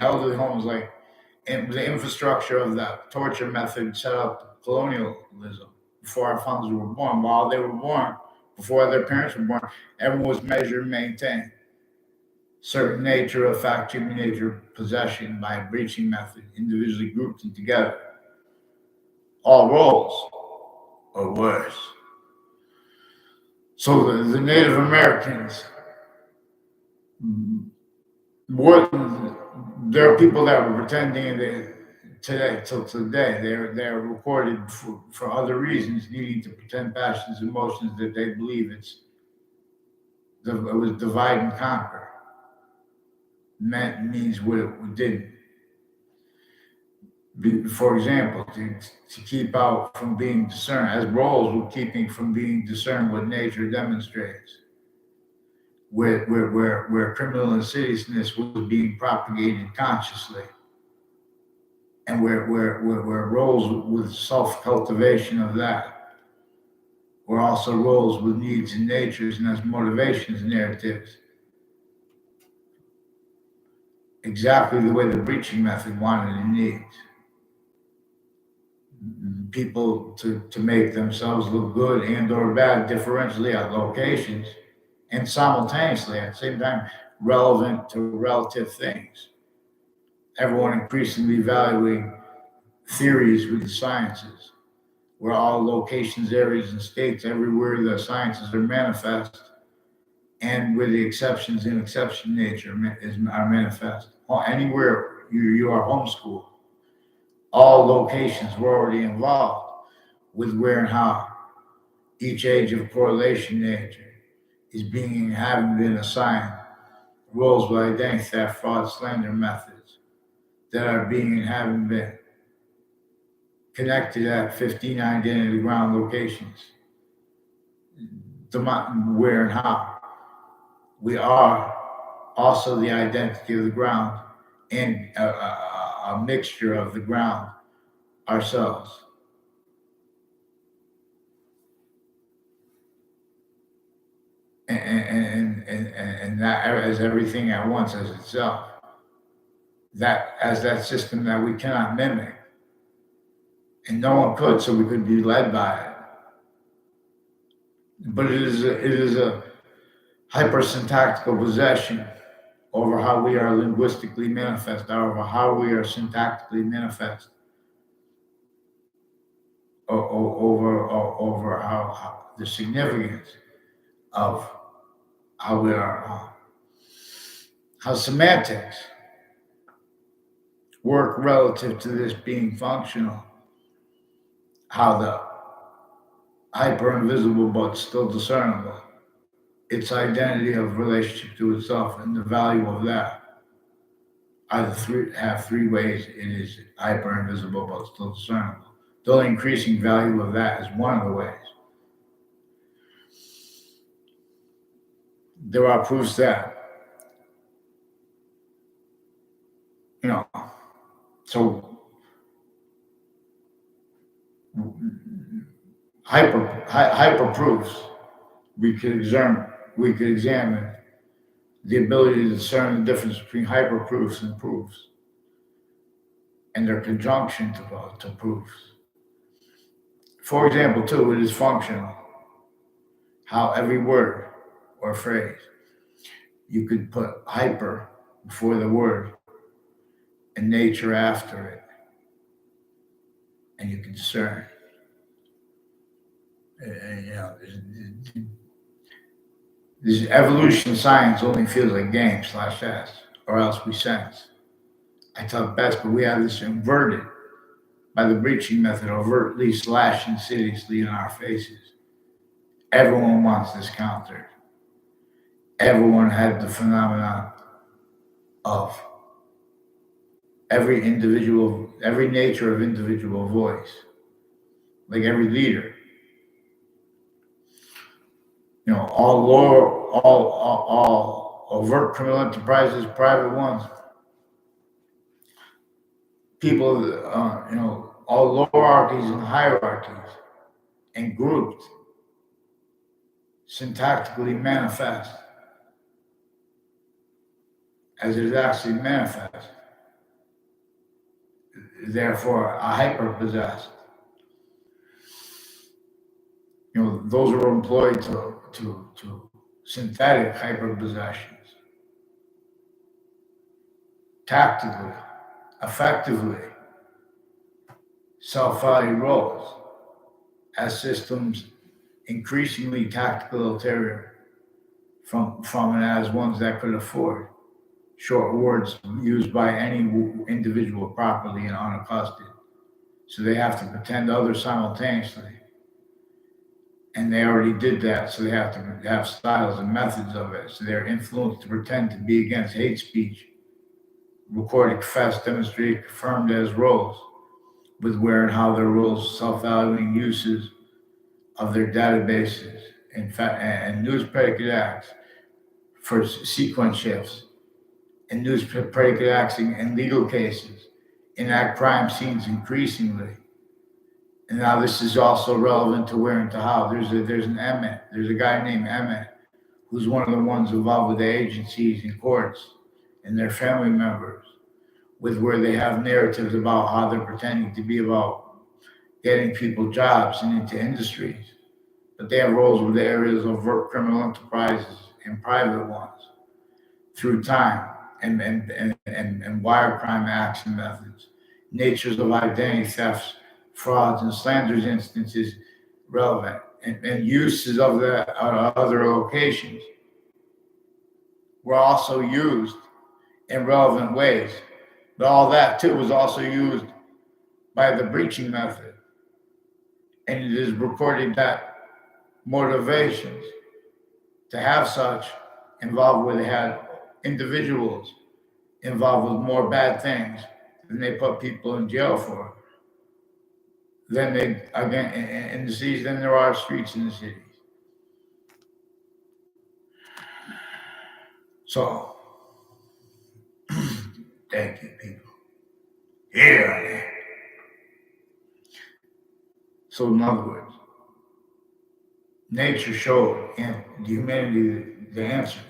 elderly homes, like and the infrastructure of the torture method set up colonialism before our founders were born. While they were born, before their parents were born, everyone was measured and maintained. Certain nature of fact, human nature, possession by a breaching method, individually grouped and together. All roles, or worse. So the Native Americans were, there are people that were pretending that today, till today, they're recorded for other reasons, needing to pretend passions, emotions that they believe it was divide and conquer. Means what it didn't. For example, to keep out from being discerned, as roles were keeping from being discerned what nature demonstrates, where criminal insidiousness was being propagated consciously, and where roles with self-cultivation of that were also roles with needs and natures and as motivations narratives. Exactly the way the breaching method wanted and needs. People to make themselves look good and or bad differentially at locations and simultaneously at the same time relevant to relative things. Everyone increasingly valuing theories with the sciences, where all locations, areas, and states, everywhere the sciences are manifest, and where the exceptions in exception nature are manifest. Well, anywhere you are homeschooled, all locations were already involved with where and how each age of correlation nature is being and having been assigned roles with identity theft, fraud, slander methods that are being and having been connected at 15 identity ground locations. Where and how we are also the identity of the ground and a mixture of the ground ourselves. And that as everything at once as itself. That as that system that we cannot mimic. And no one could, so we could be led by it. But it is a hypersyntactical possession over how we are linguistically manifest, over how we are syntactically manifest, over how the significance of how we are, how semantics work relative to this being functional, how the hyper invisible but still discernible, its identity of relationship to itself and the value of that have three ways it is hyper invisible but still discernible. The only increasing value of that is one of the ways. There are proofs that, so hyper proofs we could examine the ability to discern the difference between hyperproofs and proofs and their conjunction to proofs. For example, too, it is functional. How every word or phrase, you could put hyper before the word and nature after it, and you can discern. This evolution science only feels like game /s, or else we sense. I talk best, but we have this inverted by the breaching method, overtly slash insidiously in our faces. Everyone wants this countered. Everyone had the phenomenon of every nature of individual voice, like every leader. All overt criminal enterprises, private ones, people, all lowerarchies and hierarchies, and grouped, syntactically manifest as it is actually manifest. therefore hyper-possessed. Those are employed to synthetic hyper-possessions, tactically, effectively, self-value roles as systems increasingly tactical ulterior from and as ones that could afford short words used by any individual properly and unaccosted. So they have to pretend others simultaneously. And they already did that, so they have to have styles and methods of it. So they're influenced to pretend to be against hate speech, recorded, confessed, demonstrated, confirmed as roles, with where and how their roles, self-valuing uses of their databases, and news predicate acts for sequence shifts, and news predicate acts in legal cases, enact crime scenes increasingly. And now this is also relevant to where and to how. There's an Emmett. There's a guy named Emmett who's one of the ones involved with the agencies and courts and their family members, with where they have narratives about how they're pretending to be about getting people jobs and into industries, but they have roles with the areas of work, criminal enterprises and private ones through time and wire crime acts and methods, natures of identity thefts, frauds, and slanders instances relevant, and uses of the other locations were also used in relevant ways. But all that too was also used by the breaching method. And it is recorded that motivations to have such involved where they had individuals involved with more bad things than they put people in jail for. Then they, again, in the cities, then there are streets in the cities. So, thank you, people. Here I am. So, in other words, nature showed humanity the answers.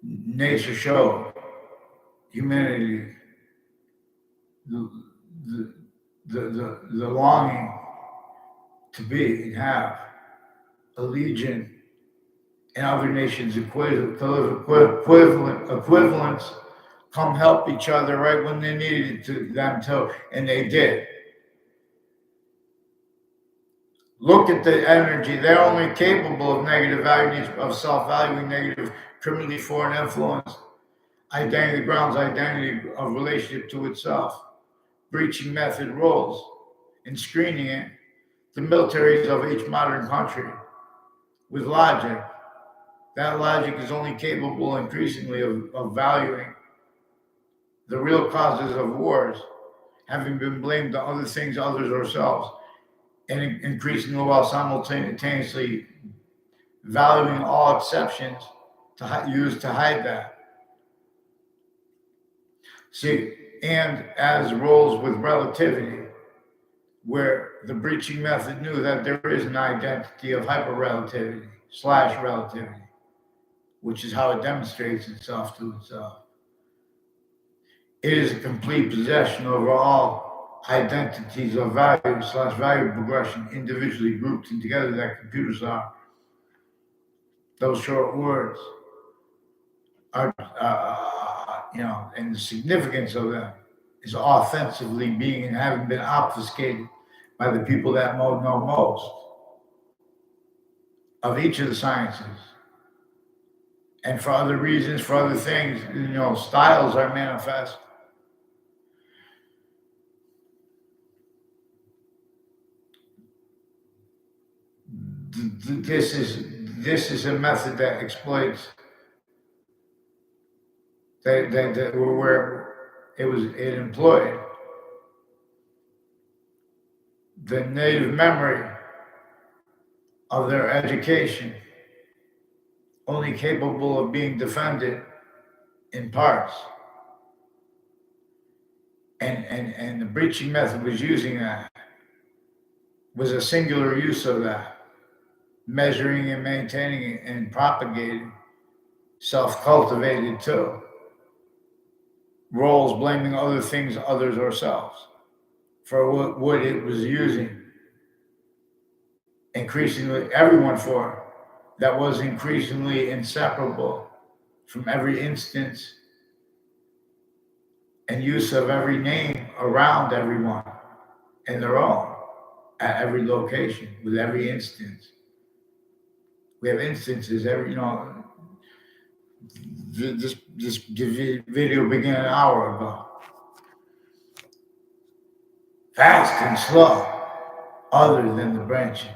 Nature showed humanity the longing to be and have a legion and other nations equivalents come help each other right when they needed them to, and they did. Look at the energy. They're only capable of negative value, of self-valuing negative, criminally foreign influence, identity grounds, identity of relationship to itself, breaching method roles, and screening it. The militaries of each modern country with logic. That logic is only capable increasingly of valuing the real causes of wars, having been blamed on other things, others, ourselves, and increasingly while simultaneously valuing all exceptions used to hide that. See, and as roles with relativity, where the breaching method knew that there is an identity of hyperrelativity / relativity, which is how it demonstrates itself to itself. It is a complete possession over all identities of value / value progression, individually grouped and together that computers are. Those short words are, and the significance of them is offensively being and having been obfuscated by the people that know most of each of the sciences. And for other reasons, for other things, styles are manifest. This is a method that exploits that where it employed the native memory of their education, only capable of being defended in parts. And the breaching method was using that, was a singular use of that, measuring and maintaining it and propagating, self-cultivated too, roles, blaming other things, others, ourselves for what it was using, increasingly everyone for, that was increasingly inseparable from every instance and use of every name around everyone in their own at every location with every instance. We have instances every, this video began an hour ago. Fast and slow, other than the branches,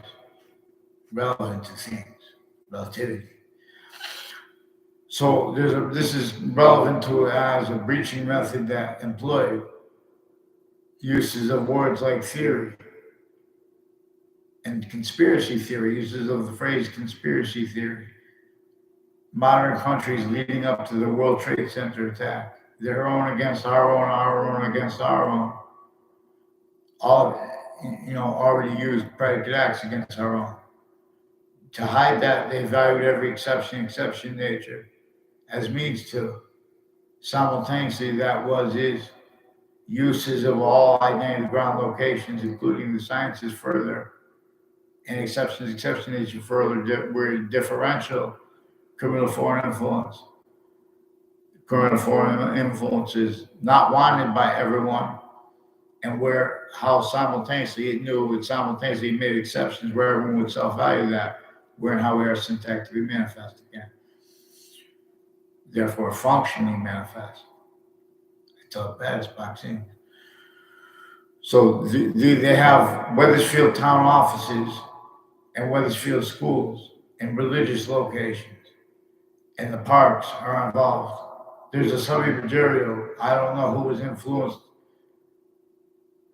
relevant to things, relativity. So this is relevant to as a breaching method that employed uses of words like theory and conspiracy theory, uses of the phrase conspiracy theory. Modern countries leading up to the World Trade Center attack, their own against our own against our own, all already used predicate acts against our own. To hide that, they valued every exception nature as means to. Simultaneously, that is uses of all identity ground locations, including the sciences further, and exception nature further, where differential criminal foreign influences not wanted by everyone, and where how simultaneously it knew it simultaneously made exceptions where everyone would self-value that, where and how we are syntactically manifest again. Therefore, functioning manifest. I taught that as boxing. So they have Wethersfield town offices and Wethersfield schools and religious locations, and the parks are involved. There's a Subby Bajirio, I don't know who was influenced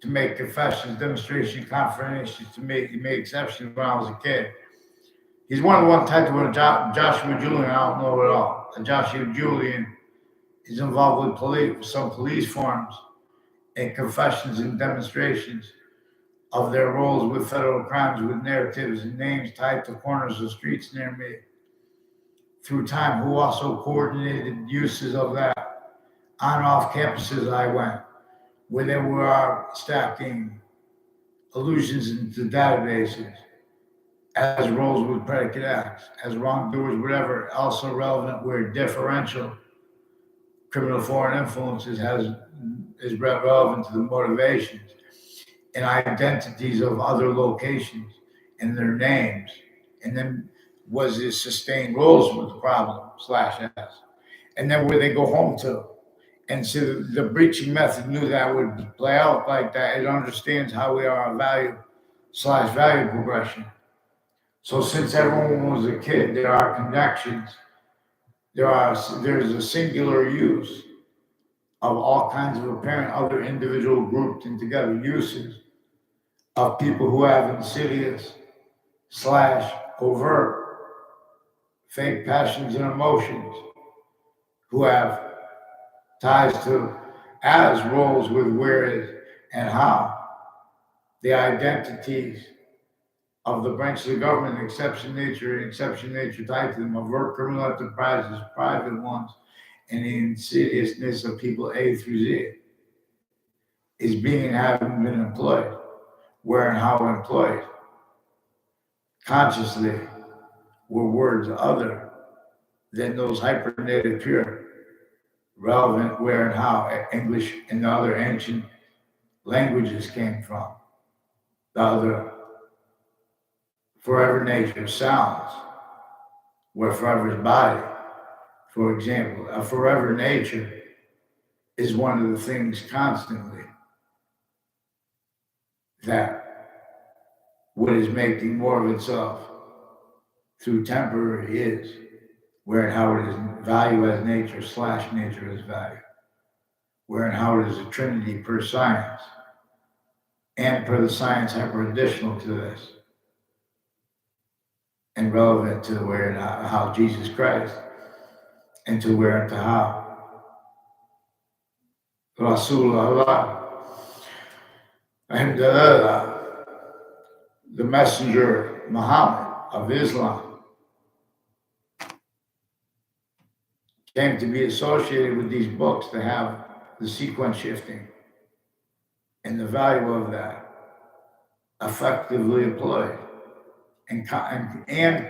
to make confessions, demonstration, confirmations, to make exceptions when I was a kid. He's one of the one typed with Joshua Julian, I don't know at all. Joshua Julian is involved with some police forums and confessions and demonstrations of their roles with federal crimes, with narratives and names tied to corners of streets near me. Through time, who also coordinated uses of that. On and off campuses I went, where they were stacking allusions into databases as roles with predicate acts, as wrongdoers, whatever, also relevant where differential criminal foreign influences is relevant to the motivations and identities of other locations and their names, and then was it sustained roles with the problem /s, and then where they go home to. And so the breaching method knew that would play out like that. It understands how we are a value /value progression. So since everyone was a kid, there are connections. There's a singular use of all kinds of apparent other individual grouped and together uses of people who have insidious /overt fake passions and emotions, who have ties to as roles with where is and how the identities of the branches of government, exception nature tied to them, overt criminal enterprises, private ones, and the insidiousness of people A through Z is being and having been employed, where and how employed. Consciously were words other than those hypernative pure, relevant where and how English and the other ancient languages came from. The other forever nature sounds, where forever is body. For example, a forever nature is one of the things constantly that what is making more of itself through temporary is, where and how it is value as nature / nature as value, where and how it is a trinity per science, and per the science hyper additional to this, and relevant to where and how Jesus Christ, and to where and to how Rasulullah, and the messenger Muhammad of Islam, came to be associated with these books to have the sequence shifting, and the value of that effectively employed and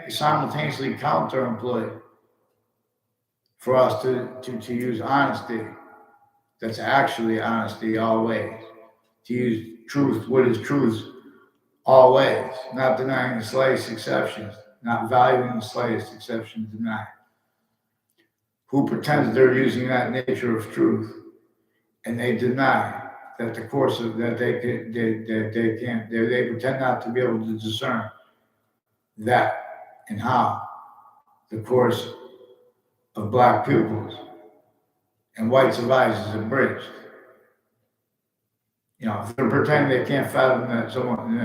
simultaneously counter-employed for us to use honesty. That's actually honesty always. To use truth, what is truth always, not denying the slightest exceptions, not valuing the slightest exception denied. Who pretends they're using that nature of truth, and they deny that the course of that they can't, they pretend not to be able to discern that and how the course of black pupils and white survivors is abridged. If they're pretending they can't fathom that someone,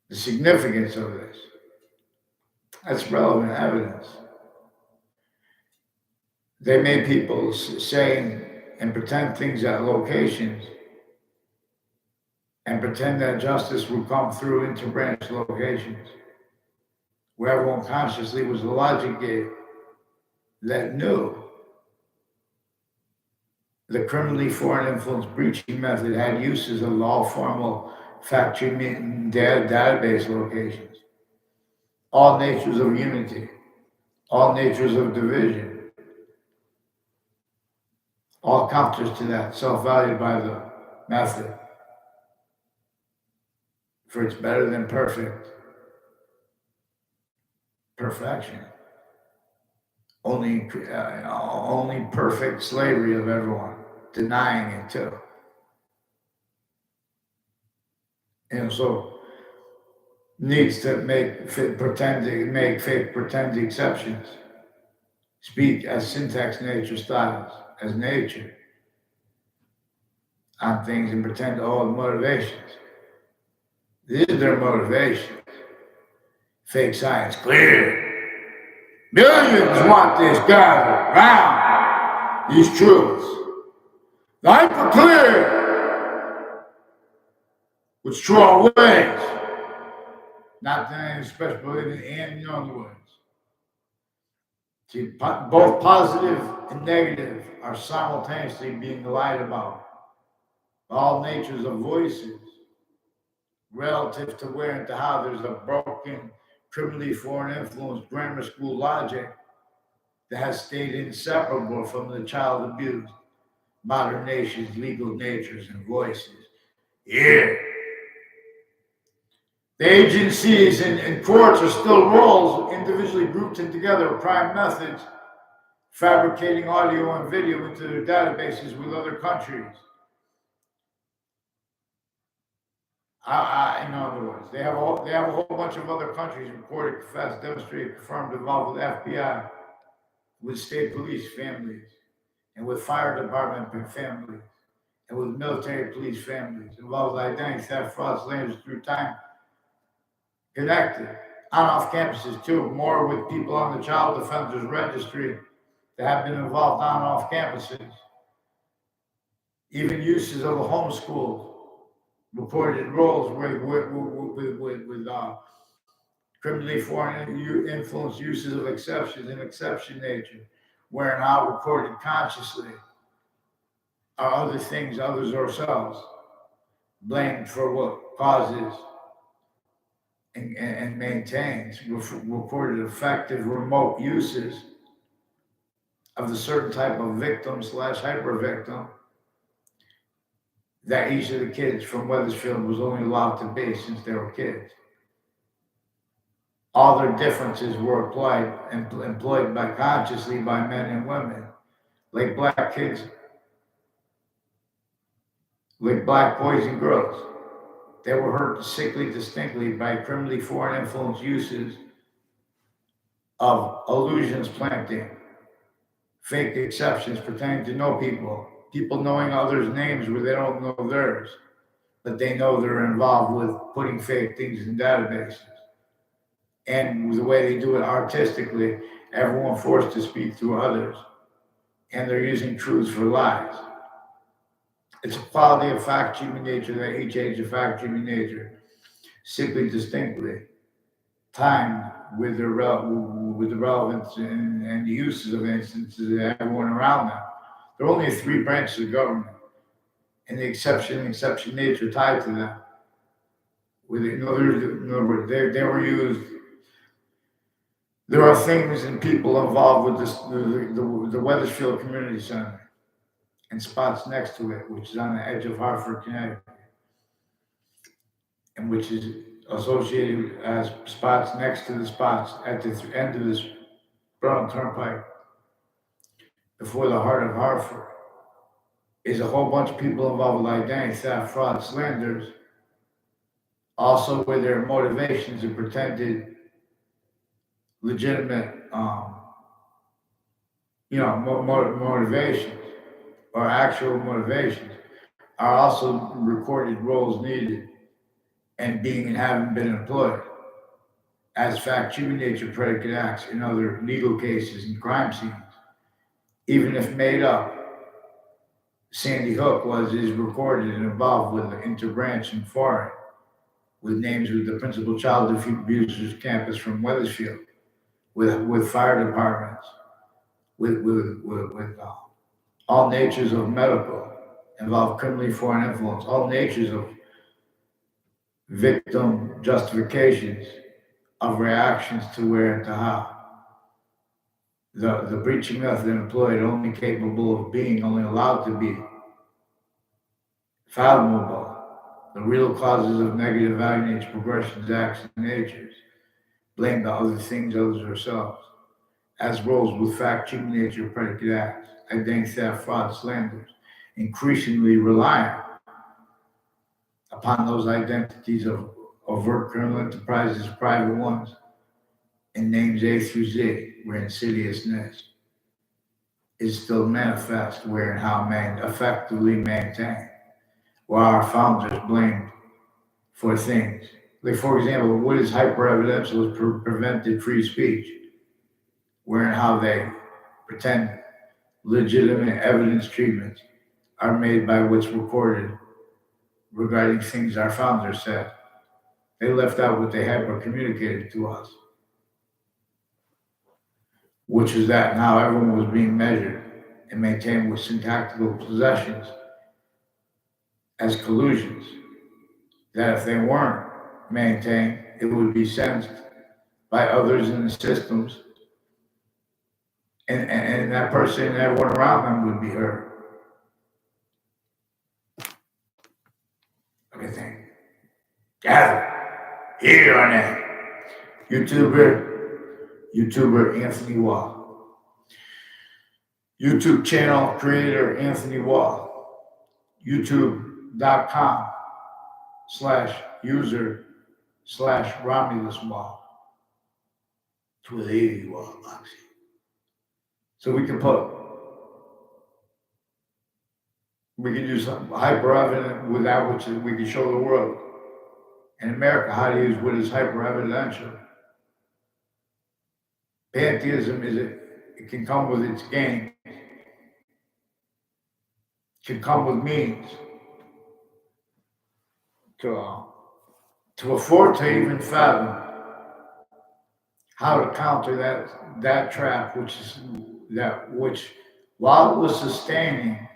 the significance of this, that's relevant evidence. They made people say and pretend things at locations and pretend that justice would come through inter-branch locations where everyone consciously was the logic gate that knew the criminally foreign influence breaching method had uses of all formal fact-checking database locations, all natures of unity, all natures of division, all counters to that, self-valued by the method. For it's better than perfection. Only perfect slavery of everyone, denying it too. So needs to make fake pretend exceptions, speak as syntax nature styles, as nature on things and pretend all the motivations. These are their motivations. Fake science, clear. Millions want this gathered round these truths. The hyper clear, which true always, not denying special believing and known words. See, both positive and negative are simultaneously being lied about. All natures of voices, relative to where and to how there's a broken, criminally foreign influence grammar school logic that has stayed inseparable from the child abused, modern nations, legal natures, and voices. Yeah. The agencies and courts are still roles individually grouped in together, prime methods, fabricating audio and video into their databases with other countries. In other words, they have a whole bunch of other countries reported, confessed, demonstrated, confirmed, involved with FBI, with state police families, and with fire department families, and with military police families, involved with identity theft, fraud, slanders through time, connected on off campuses too, more with people on the child defenders registry that have been involved on off campuses. Even uses of the homeschool reported roles with criminally foreign influence uses of exceptions and exception nature, where and how recorded consciously are other things, others ourselves, blamed for what causes and maintains reported effective remote uses of the certain type of victim / hyper victim that each of the kids from Wethersfield was only allowed to be since they were kids. All their differences were employed by consciously by men and women, like black kids, like black boys and girls. They were hurt sickly distinctly by criminally foreign influence uses of illusions planting, fake exceptions pretending to know people knowing others' names where they don't know theirs, but they know they're involved with putting fake things in databases. And with the way they do it artistically, everyone forced to speak through others. And they're using truths for lies. It's a quality of fact human nature that each age of fact human nature, simply distinctly, timed with the relevance and the uses of instances of everyone around them. There are only three branches of government, and the exception nature tied to them. In other words, they were used. There are things and people involved with the Weathersfield Community Center and spots next to it, which is on the edge of Hartford, Connecticut, and which is associated as spots next to the spots at the end of this Brown Turnpike before the heart of Hartford, is a whole bunch of people involved with identity theft, fraud, slanders, also with their motivations and pretended legitimate, motivations or actual motivations are also recorded roles needed and being and having been employed as fact human nature predicate acts in other legal cases and crime scenes. Even if made up, Sandy Hook is recorded and involved with the interbranch and foreign, with names with the principal child abusers campus from Weathersfield, with fire departments, with all natures of medical, involve criminally foreign influence, all natures of victim justifications of reactions to where and to how. The breaching method employed only capable of being, only allowed to be fathomable. The real causes of negative value nature, progressions, acts, and natures, blamed on other things, others, ourselves, as roles with fact, human nature, predicate acts, identity theft, fraud, slanders, increasingly reliant upon those identities of overt criminal enterprises, private ones, in names A through Z, where insidiousness is still manifest, where and how effectively maintained, while our founders blamed for things. Like, for example, what is hyper-evidential prevented free speech, where and how they pretend legitimate evidence treatments are made by what's recorded regarding things our founders said. They left out what they hyper communicated to us, which is that now everyone was being measured and maintained with syntactical possessions as collusions, that if they weren't maintained, it would be sensed by others in the systems, and that person and everyone around them would be hurt. Everything. Gather here on that YouTuber Anthony Wall. YouTube channel creator Anthony Wall. YouTube.com/user/Romulus Wall. To a lady Wall, Moxie. So we can do something hyper-evident with that which we can show the world. In America, how to use what is hyper-evidential. Pantheism it can come with its gains. It can come with means to afford to even fathom how to counter that trap, which while it was sustaining,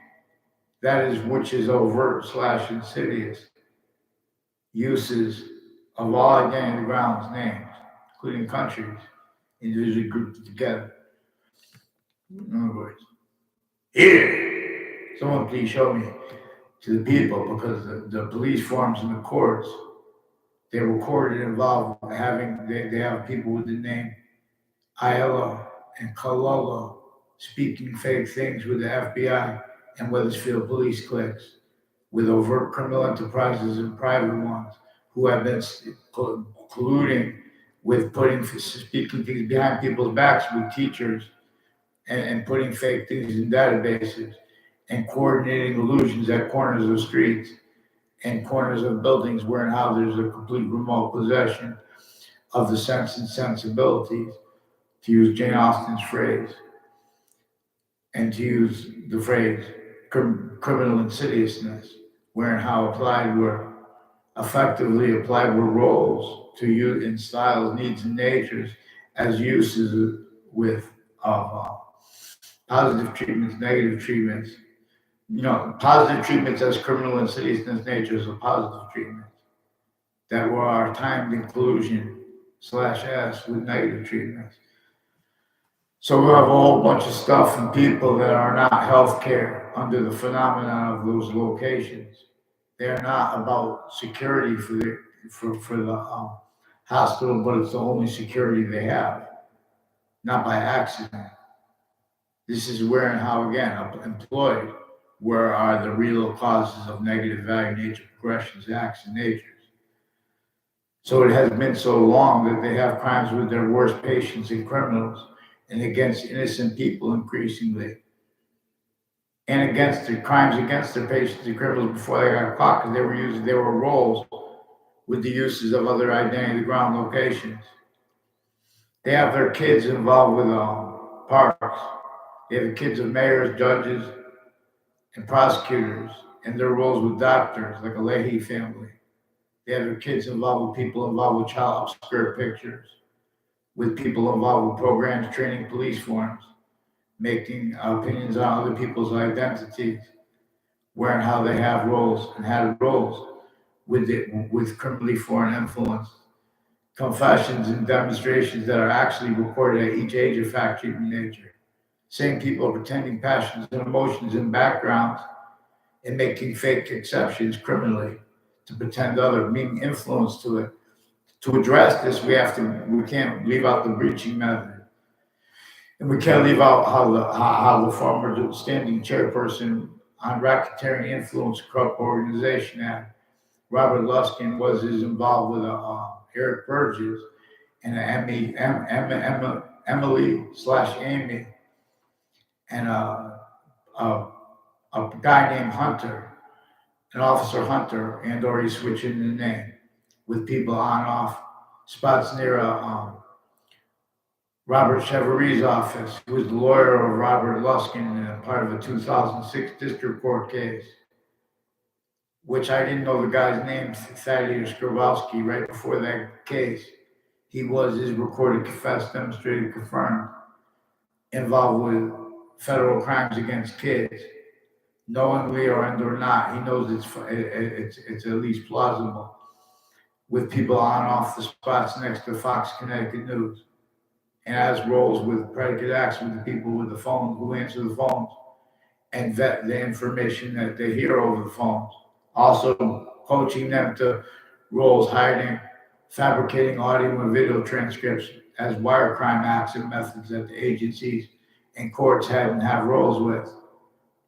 which is overt/insidious uses of all identity grounds, names, including countries, individually grouped together. In other words, here, someone please show me to the people, because the police forms and the courts, they recorded involved they have people with the name Aiello and Kalolo speaking fake things with the FBI and Weathersfield police cliques, with overt criminal enterprises and private ones who have been colluding with speaking things behind people's backs with teachers and putting fake things in databases and coordinating illusions at corners of streets and corners of buildings where and how there's a complete remote possession of the sense and sensibilities, to use Jane Austen's phrase, and to use the phrase criminal insidiousness, where and how effectively applied were roles to use in styles, needs, and natures as uses of positive treatments, negative treatments. Positive treatments as criminal insidiousness natures of positive treatments that were timed inclusion slash S with negative treatments. So we have a whole bunch of stuff and people that are not healthcare under the phenomenon of those locations. They're not about security for the hospital, but it's the only security they have, not by accident. This is where and how, again, employed, where are the real causes of negative value nature progressions, acts, and natures. So it has been so long that they have crimes with their worst patients and criminals, and against innocent people increasingly, and against the crimes against their patients and criminals before they got caught, because they were roles with the uses of other identity ground locations. They have their kids involved with parks. They have the kids of mayors, judges, and prosecutors, and their roles with doctors, like a Leahy family. They have their kids involved with people involved with child obscure pictures, with people involved with programs training police forms, making opinions on other people's identities, where and how they have roles and had roles with criminally foreign influence, confessions and demonstrations that are actually recorded at each age of fact treatment nature. Same people pretending passions and emotions and backgrounds and making fake exceptions criminally to pretend other, being influenced to it. To address this, we can't leave out the breaching method. And we can't leave out how the former standing chairperson on Racketeering Influence Corrupt Organization Act, Robert Luskin, was involved with Eric Burgess and Emily/Amy and a guy named Hunter, an Officer Hunter, and or he's switching the name with people on off spots near Robert Cheverry's office, who was the lawyer of Robert Luskin and part of a 2006 district court case, which I didn't know the guy's name, Thaddeus Grabowski. Right before that case, he was his recorded, confessed, demonstrated, confirmed, involved with federal crimes against kids, knowingly or not. He knows it's at least plausible, with people on and off the spots next to Fox Connecticut News, and has roles with predicate acts with the people with the phone who answer the phones and vet the information that they hear over the phones. Also coaching them to roles hiding, fabricating audio and video transcripts as wire crime acts and methods that the agencies and courts hadn't have roles with.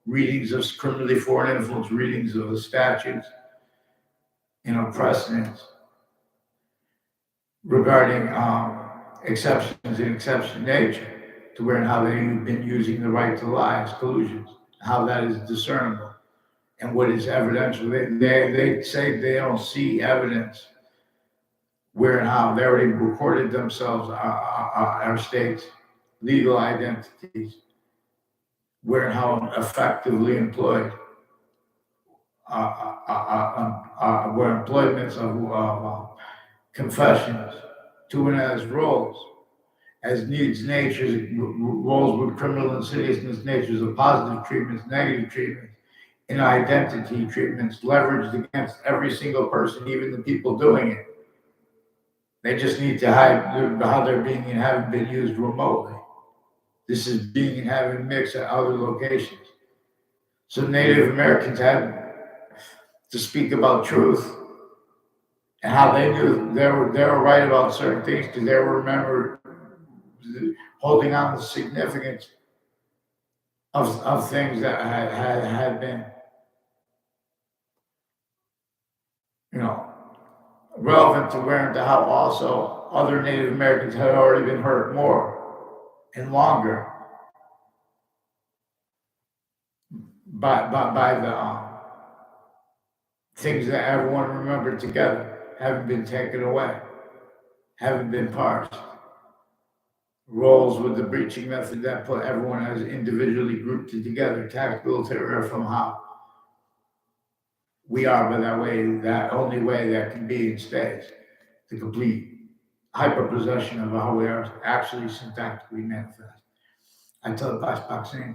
Readings of criminally foreign influence, readings of the statutes, precedents regarding exceptions and exception nature, to where and how they've been using the right to lie as collusions, how that is discernible, and what is evidential. They say they don't see evidence where and how they already recorded themselves, our state's legal identities, where and how effectively employed, where employments of confessions to and as roles, as needs natures, roles with criminal insidiousness natures of positive treatments, negative treatments, and identity treatments leveraged against every single person, even the people doing it. They just need to hide how they're being and haven't been used remotely. This is being and having mixed at other locations. So Native Americans had to speak about truth and how they knew they were right about certain things, because they were remembered holding on to the significance of things that had been, relevant to where and to how also other Native Americans had already been hurt more and longer by the things that everyone remembered together haven't been taken away, haven't been parsed. Roles with the breaching method that put everyone as individually grouped together, tactical terror from how we are, but that only way that can be and stays, the complete hyperpossession of how we are actually syntactically manifest. I tell the boxing.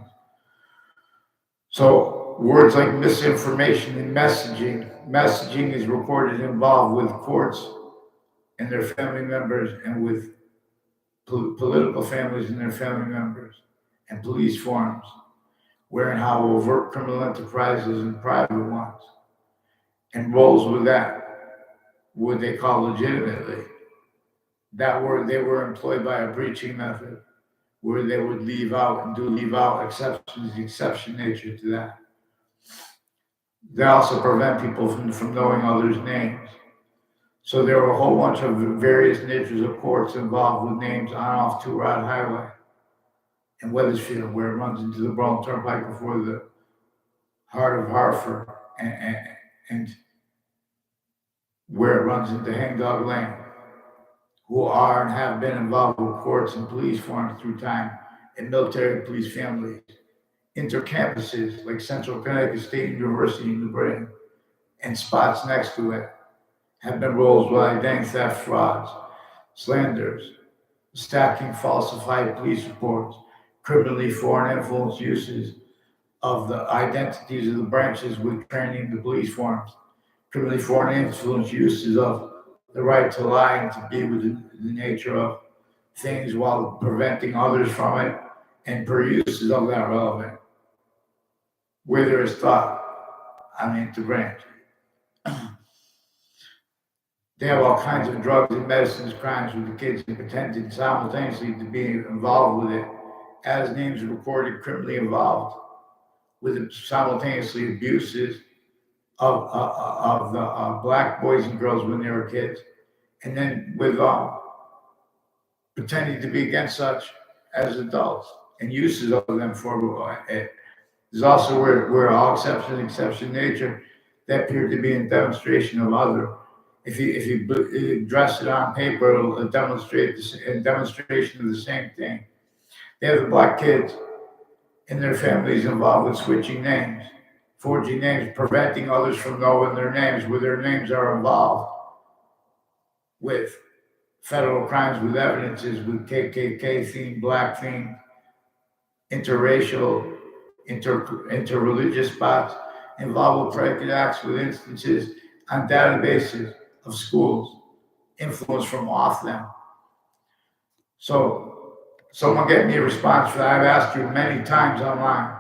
So words like misinformation and messaging is reported involved with courts and their family members and with political families and their family members and police forums, wherein how overt criminal enterprises and private ones and roles with that, what they call legitimately, they were employed by a breaching method where they would leave out exceptions, the exception nature to that. They also prevent people from knowing others' names. So there were a whole bunch of various natures of courts involved with names on off Two Rod Highway in Wethersfield, where it runs into the Burlington Turnpike before the heart of Hartford, and where it runs into Hangdog Lane, who are and have been involved with courts and police forums through time and military and police families. Intercampuses like Central Connecticut State University in New Britain and spots next to it have been roles with identity theft frauds, slanders, stacking falsified police reports, criminally foreign influence uses of the identities of the branches with training the police forms, criminally foreign influence uses of the right to lie and to be within the nature of things while preventing others from it, and per uses of that relevant. Where there is thought, to branch. They have all kinds of drugs and medicines, crimes with the kids and pretending simultaneously to be involved with it, as names recorded criminally involved with it, simultaneously abuses of the black boys and girls when they were kids, and then with pretending to be against such as adults and uses of them for it. There's also where all exception nature that appeared to be in demonstration of other. If you address it on paper, it'll demonstrate a demonstration of the same thing. They have the black kids and their families involved with switching names, forging names, preventing others from knowing their names, where their names are involved with federal crimes, with evidences, with KKK theme, black theme, interracial, interreligious spots, involved with predicate acts with instances on databases of schools, influence from off them. So someone get me a response for that. I've asked you many times online.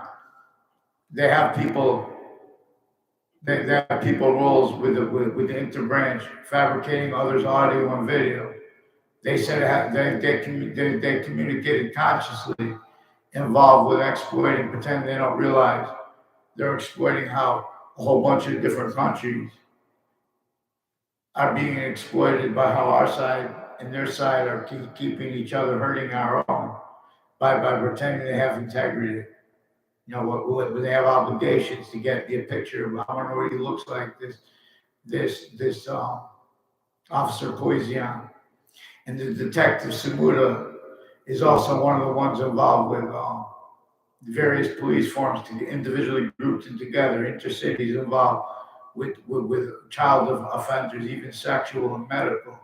They have people roles with the interbranch fabricating others' audio and video. They said they communicated consciously, involved with exploiting, pretending they don't realize they're exploiting how a whole bunch of different countries are being exploited by how our side and their side are keeping each other hurting our own by pretending they have integrity. When they have obligations to get the picture of how minority looks like this Officer Poison. And the detective Samuda is also one of the ones involved with various police forms to individually grouped and together, intercities involved with child offenders, even sexual and medical,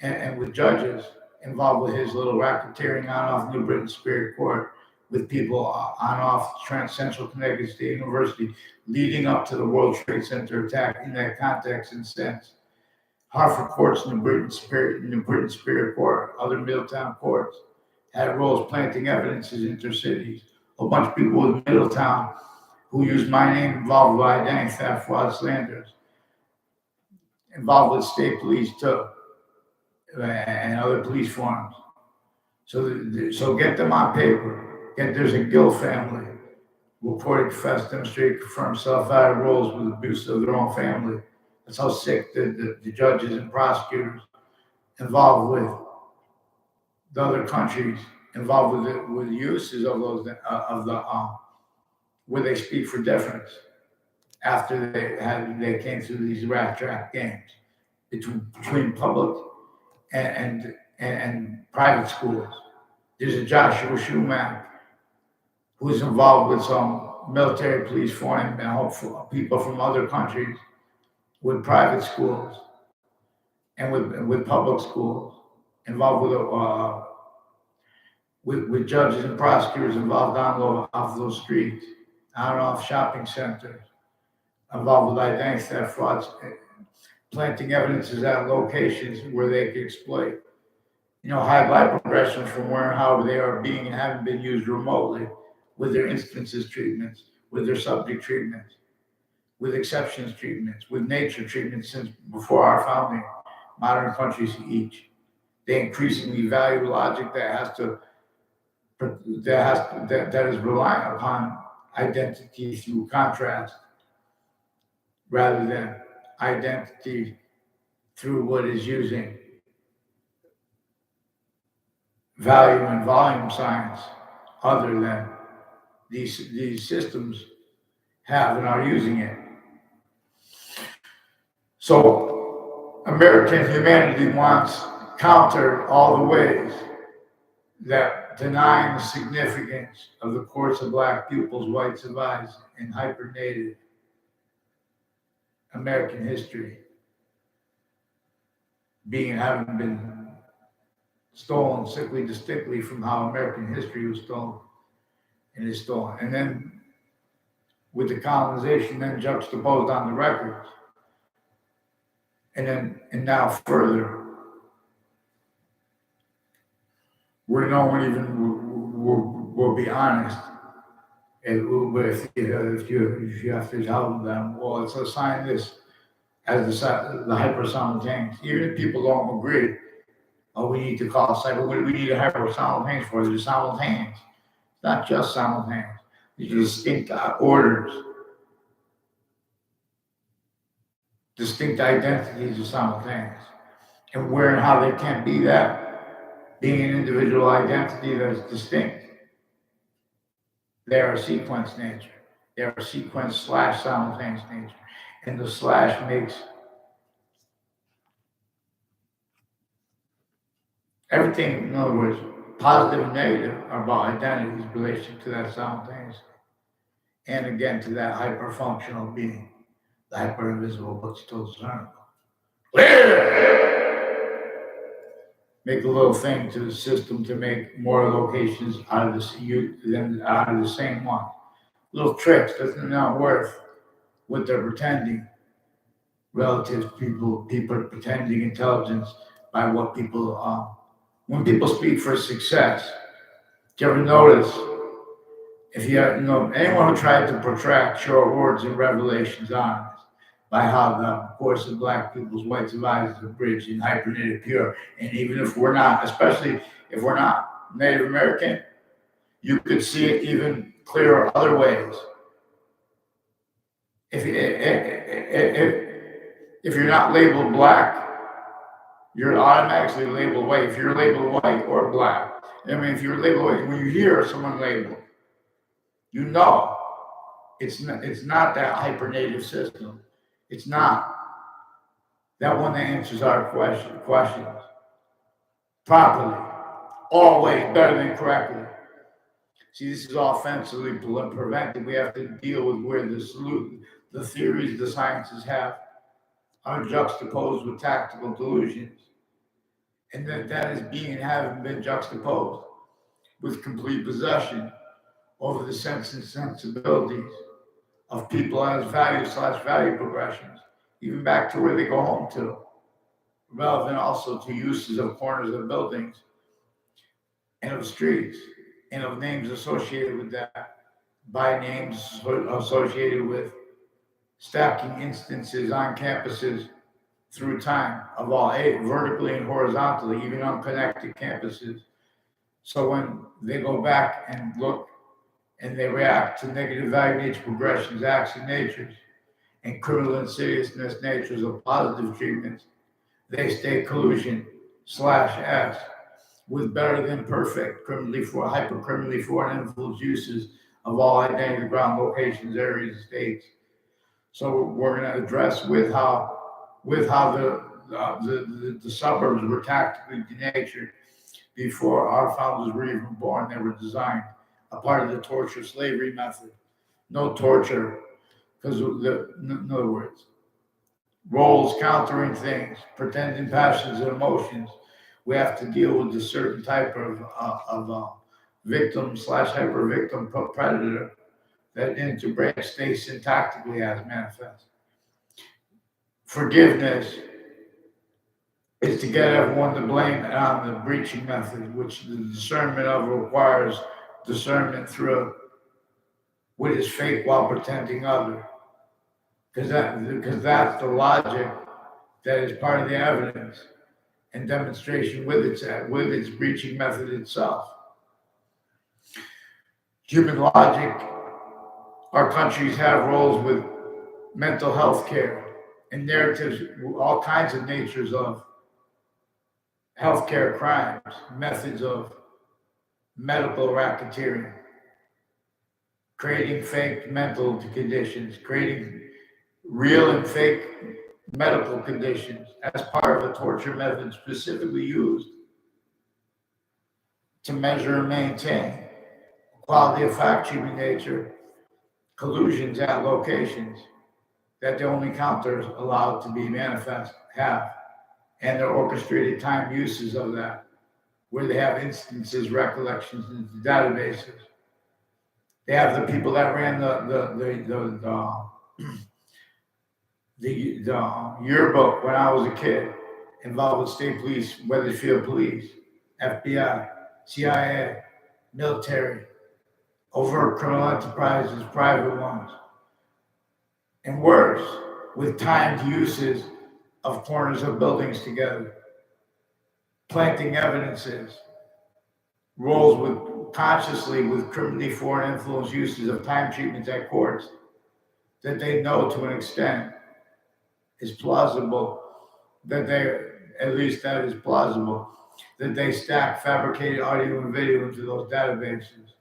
and with judges involved with his little racketeering on-off New Britain Superior Court with people on-off Central Connecticut State University leading up to the World Trade Center attack in that context and sense. Hartford courts, New Britain Superior Court, other Middletown courts had roles planting evidences intercities. A bunch of people with Middletown who used my name involved with identity theft, fraud, slanders, involved with state police too, and other police forms. So get them on paper. There's a Gill family reported, confessed, demonstrated, confirmed self-added roles with abuse of their own family. That's how sick the judges and prosecutors involved with the other countries involved with the uses of those where they speak for difference after they came through these rat trap games between public and private schools. There's a Joshua Schumacher who's involved with some military police foreign and people from other countries with private schools and with public schools, involved with with judges and prosecutors involved off those streets, on and off shopping centers, involved with identity theft frauds, planting evidences at locations where they could exploit. High light progressions from where and how they are being and haven't been used remotely, with their instances treatments, with their subject treatments, with exceptions treatments, with nature treatments since before our founding, modern countries each. They increasingly value logic that is reliant upon identity through contrast, rather than identity through what is using value and volume science, other than these systems have and are using it. So American humanity wants countered all the ways that denying the significance of the course of Black pupils, white civilians, and hyper-native American history being having been stolen sickly distinctly from how American history was stolen and is stolen. And then with the colonization then juxtaposed on the records. And now further, where no one even will be honest. If you have to tell them, well, let's assign this as the hyper simultaneous. Even if people don't agree, we need to call cyber. What do we need a hyper simultaneous for? They're simultaneous. It's not just simultaneous. These are distinct orders. Distinct identities are simultaneous. And where and how they can't be that, being an individual identity that is distinct. They are sequence nature. They are sequence / simultaneous nature. And the slash makes everything, in other words, positive and negative are about identities in relation to that simultaneous. And again, to that hyper-functional being, the hyper-invisible but still discernible. Make a little thing to the system to make more locations out of the same one. Little tricks that's not worth what they're pretending. Relative people pretending intelligence by what people when people speak for success. Do you ever notice if anyone who tried to protract short words and revelations on this, by how the course of Black people's white survivors is abridged and hyper-native pure. And even if we're not, especially if we're not Native American, you could see it even clearer other ways. If you're not labeled Black, you're automatically labeled white. If you're labeled white or Black, if you're labeled white, when you hear someone labeled, you know it's not that hyper-native system. It's not that one that answers our questions properly, always better than correctly. See, this is offensively prevented. We have to deal with where the theories the sciences have are juxtaposed with tactical delusions, and that is having been juxtaposed with complete possession over the sense and sensibilities of people as value progressions, even back to where they go home to. Relevant also to uses of corners of buildings and of streets and of names associated with that, by names associated with stacking instances on campuses through time of all age, vertically and horizontally, even unconnected campuses. So when they go back and look and they react to negative value nature progressions, acts and natures, and criminal insidiousness natures of positive treatments, they stay collusion /S with better than perfect hyper-criminally foreign influence uses of all identity ground locations, areas, states. So we're going to address with how the suburbs were tactically denatured before our founders were even born. They were designed a part of the torture slavery method. No torture, because in other words, roles countering things, pretending passions and emotions. We have to deal with a certain type of victim slash hyper victim predator that interbreaks states syntactically as manifest. Forgiveness is to get everyone to blame on the breaching method, which the discernment of requires discernment through what is fake while pretending other. Because that's the logic that is part of the evidence and demonstration with its breaching method itself. Human logic, our countries have roles with mental health care and narratives, all kinds of natures of healthcare crimes, methods of medical racketeering, creating fake mental conditions, creating real and fake medical conditions as part of a torture method specifically used to measure and maintain quality of fact, human nature, collusions at locations that the only counters allowed to be manifest have, and their orchestrated time uses of that, where they have instances, recollections into databases. They have the people that ran the yearbook when I was a kid, involved with state police, Wethersfield Police, FBI, CIA, military, overt criminal enterprises, private ones, and worse, with timed uses of corners of buildings together, planting evidences, roles with consciously with criminally foreign influence uses of time treatments at courts that they know to an extent is plausible, that they, at least that is plausible, that they stack fabricated audio and video into those databases.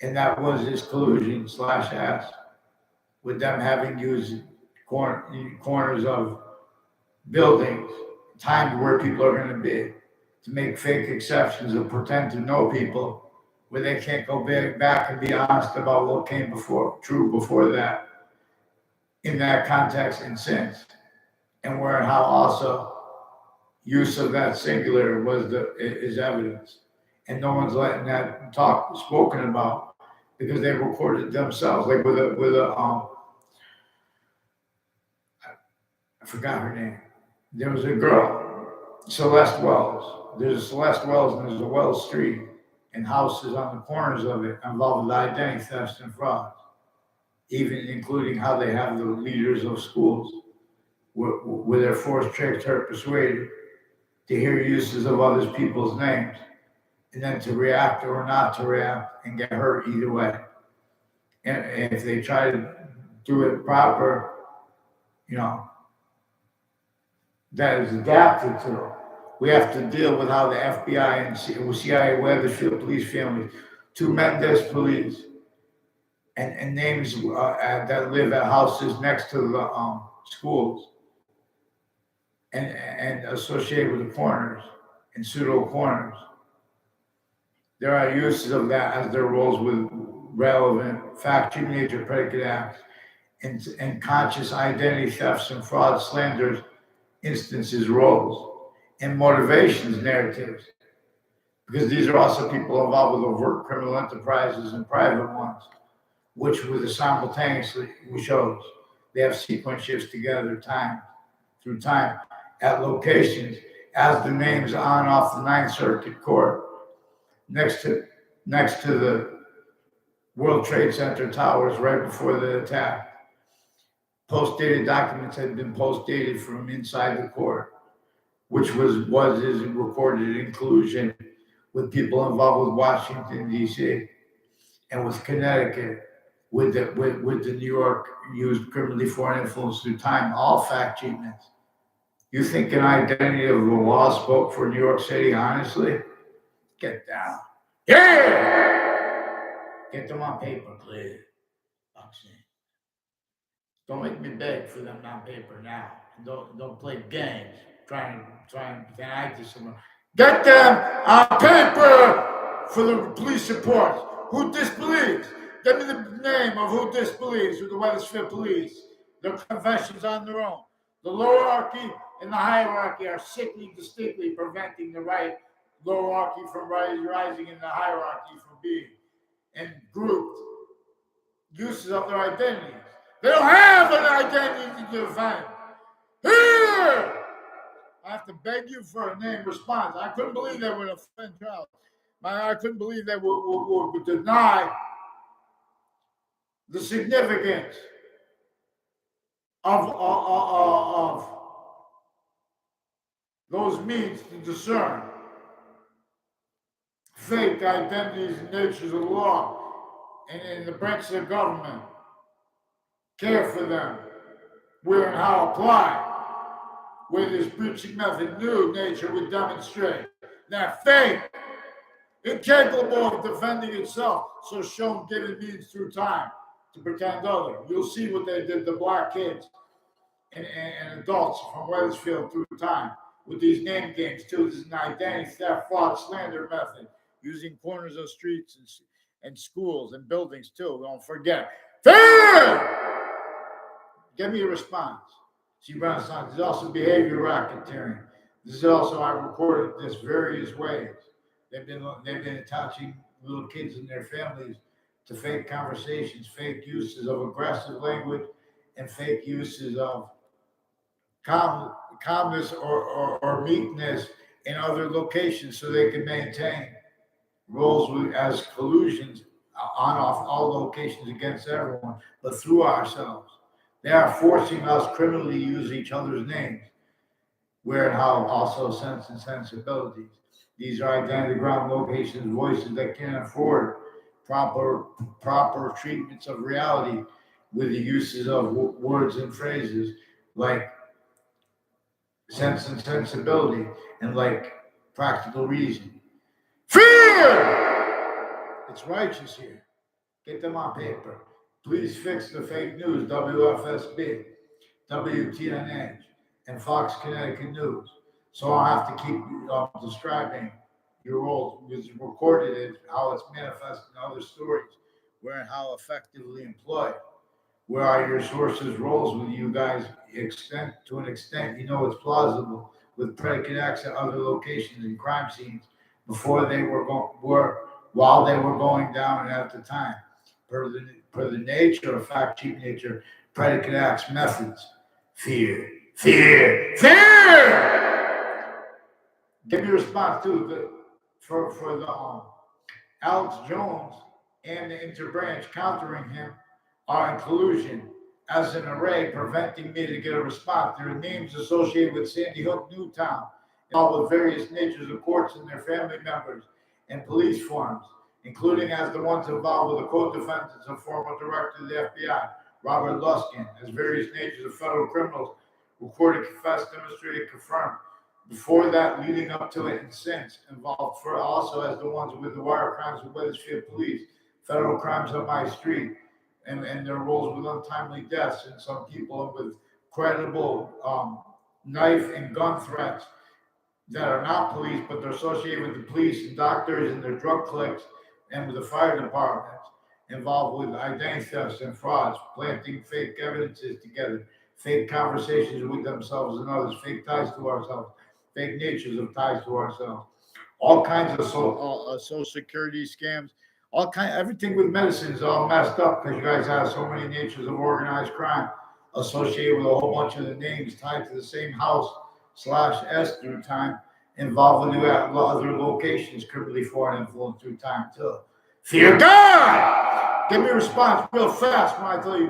And that was his collusion slash ass with them having used corners of buildings, timed where people are going to be, to make fake exceptions and pretend to know people where they can't go back and be honest about what came before that, in that context and since, and where how also use of that singular is evidence, and no one's letting that spoken about because they recorded themselves, like with a I forgot her name. There was a girl, Celeste Wells. There's a Celeste Wells and there's a Wells Street, and houses on the corners of it involved with identity thefts and frauds, even including how they have the leaders of schools where they're forced, tricked, hurt, persuaded to hear uses of other people's names, and then to react or not to react and get hurt either way. And if they try to do it proper, that is adapted to. We have to deal with how the FBI and CIA, Wethersfield police families, two Mendes police, and names that live at houses next to the schools, and associated with the corners and pseudo corners. There are uses of that as their roles with relevant fact, human nature, predicate acts, and conscious identity thefts and fraud, slanders, instances, roles, and motivations, narratives. Because these are also people involved with overt criminal enterprises and private ones, which with simultaneously shows they have sequence shifts together through time at locations as the names on and off the Ninth Circuit Court next to the World Trade Center towers right before the attack. Post-dated documents had been post-dated from inside the court, which was his recorded inclusion with people involved with Washington, D.C., and with Connecticut, with the New York used criminally foreign influence through time, all fact treatments. You think an identity of the law spoke for New York City, honestly? Get down. Yeah! Get them on paper, please. Don't make me beg for them on paper now. Don't play games trying to pretend to someone. Get them on paper for the police reports. Who disbelieves? Give me the name of who disbelieves with the Wethersfield Police. Their confessions on their own. The lowerarchy and the hierarchy are sickly, distinctly preventing the right lowerarchy from rising in the hierarchy from being and grouped uses of their identities. They don't have an identity to defend. Here! I have to beg you for a name response. I couldn't believe they would offend Charles. I couldn't believe they would deny the significance of those means to discern fake identities and natures of law and the branches of government, care for them, where and how apply, where this breaching method new nature would demonstrate that fake, incapable of defending itself, so shown given means through time to pretend other. You'll see what they did to black kids and adults from Wethersfield through time with these name games too. This is an identity theft, fraud, slander method using corners of streets and schools and buildings too. Don't forget. Fear! Give me a response. See, Renaissance is also behavior racketeering. This is also, I recorded this various ways. They've been attaching little kids and their families to fake conversations, fake uses of aggressive language, and fake uses of calmness or meekness in other locations so they can maintain roles as collusions on off all locations against everyone, but through ourselves. They are forcing us criminally to use each other's names, where and how also sense and sensibilities. These are identity ground locations, voices that can't afford proper treatments of reality with the uses of words and phrases like sense and sensibility and like practical reason. Fear! It's righteous here. Get them on paper. Please fix the fake news, WFSB, WTNH, and Fox Connecticut News. So I'll have to keep describing your roles because you recorded it, how it's manifested in other stories, where and how effectively employed. Where are your sources' roles with you guys? To an extent, you know it's plausible with predicate acts at other locations and crime scenes before they while they were going down and at the time. Per the nature of fact, cheap nature, predicate acts, methods. Fear. Give me a response too for the Alex Jones and the interbranch countering him are in collusion as an array, preventing me to get a response. There are names associated with Sandy Hook, Newtown, all with various natures of courts and their family members and police forms, including as the ones involved with the co-defendants and former director of the FBI, Robert Luskin, as various natures of federal criminals, recorded, confessed, demonstrated, confirmed. Before that, leading up to it, and since, involved for also as the ones with the wire crimes with Wethersfield Police, federal crimes on my street, and their roles with untimely deaths, and some people with credible knife and gun threats that are not police, but they're associated with the police and doctors and their drug cliques and with the fire departments, involved with identity thefts and frauds, planting fake evidences together, fake conversations with themselves and others, fake ties to ourselves, fake natures of ties to ourselves, all kinds of social security scams, everything with medicine is all messed up because you guys have so many natures of organized crime associated with a whole bunch of the names tied to the same house /S through time, involved with other locations, criminally foreign influence through time too. Fear God! Give me a response real fast when I tell you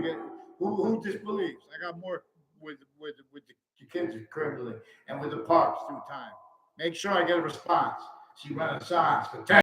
who disbelieves. I got more with the kids criminally and with the parks through time. Make sure I get a response. See Renaissance.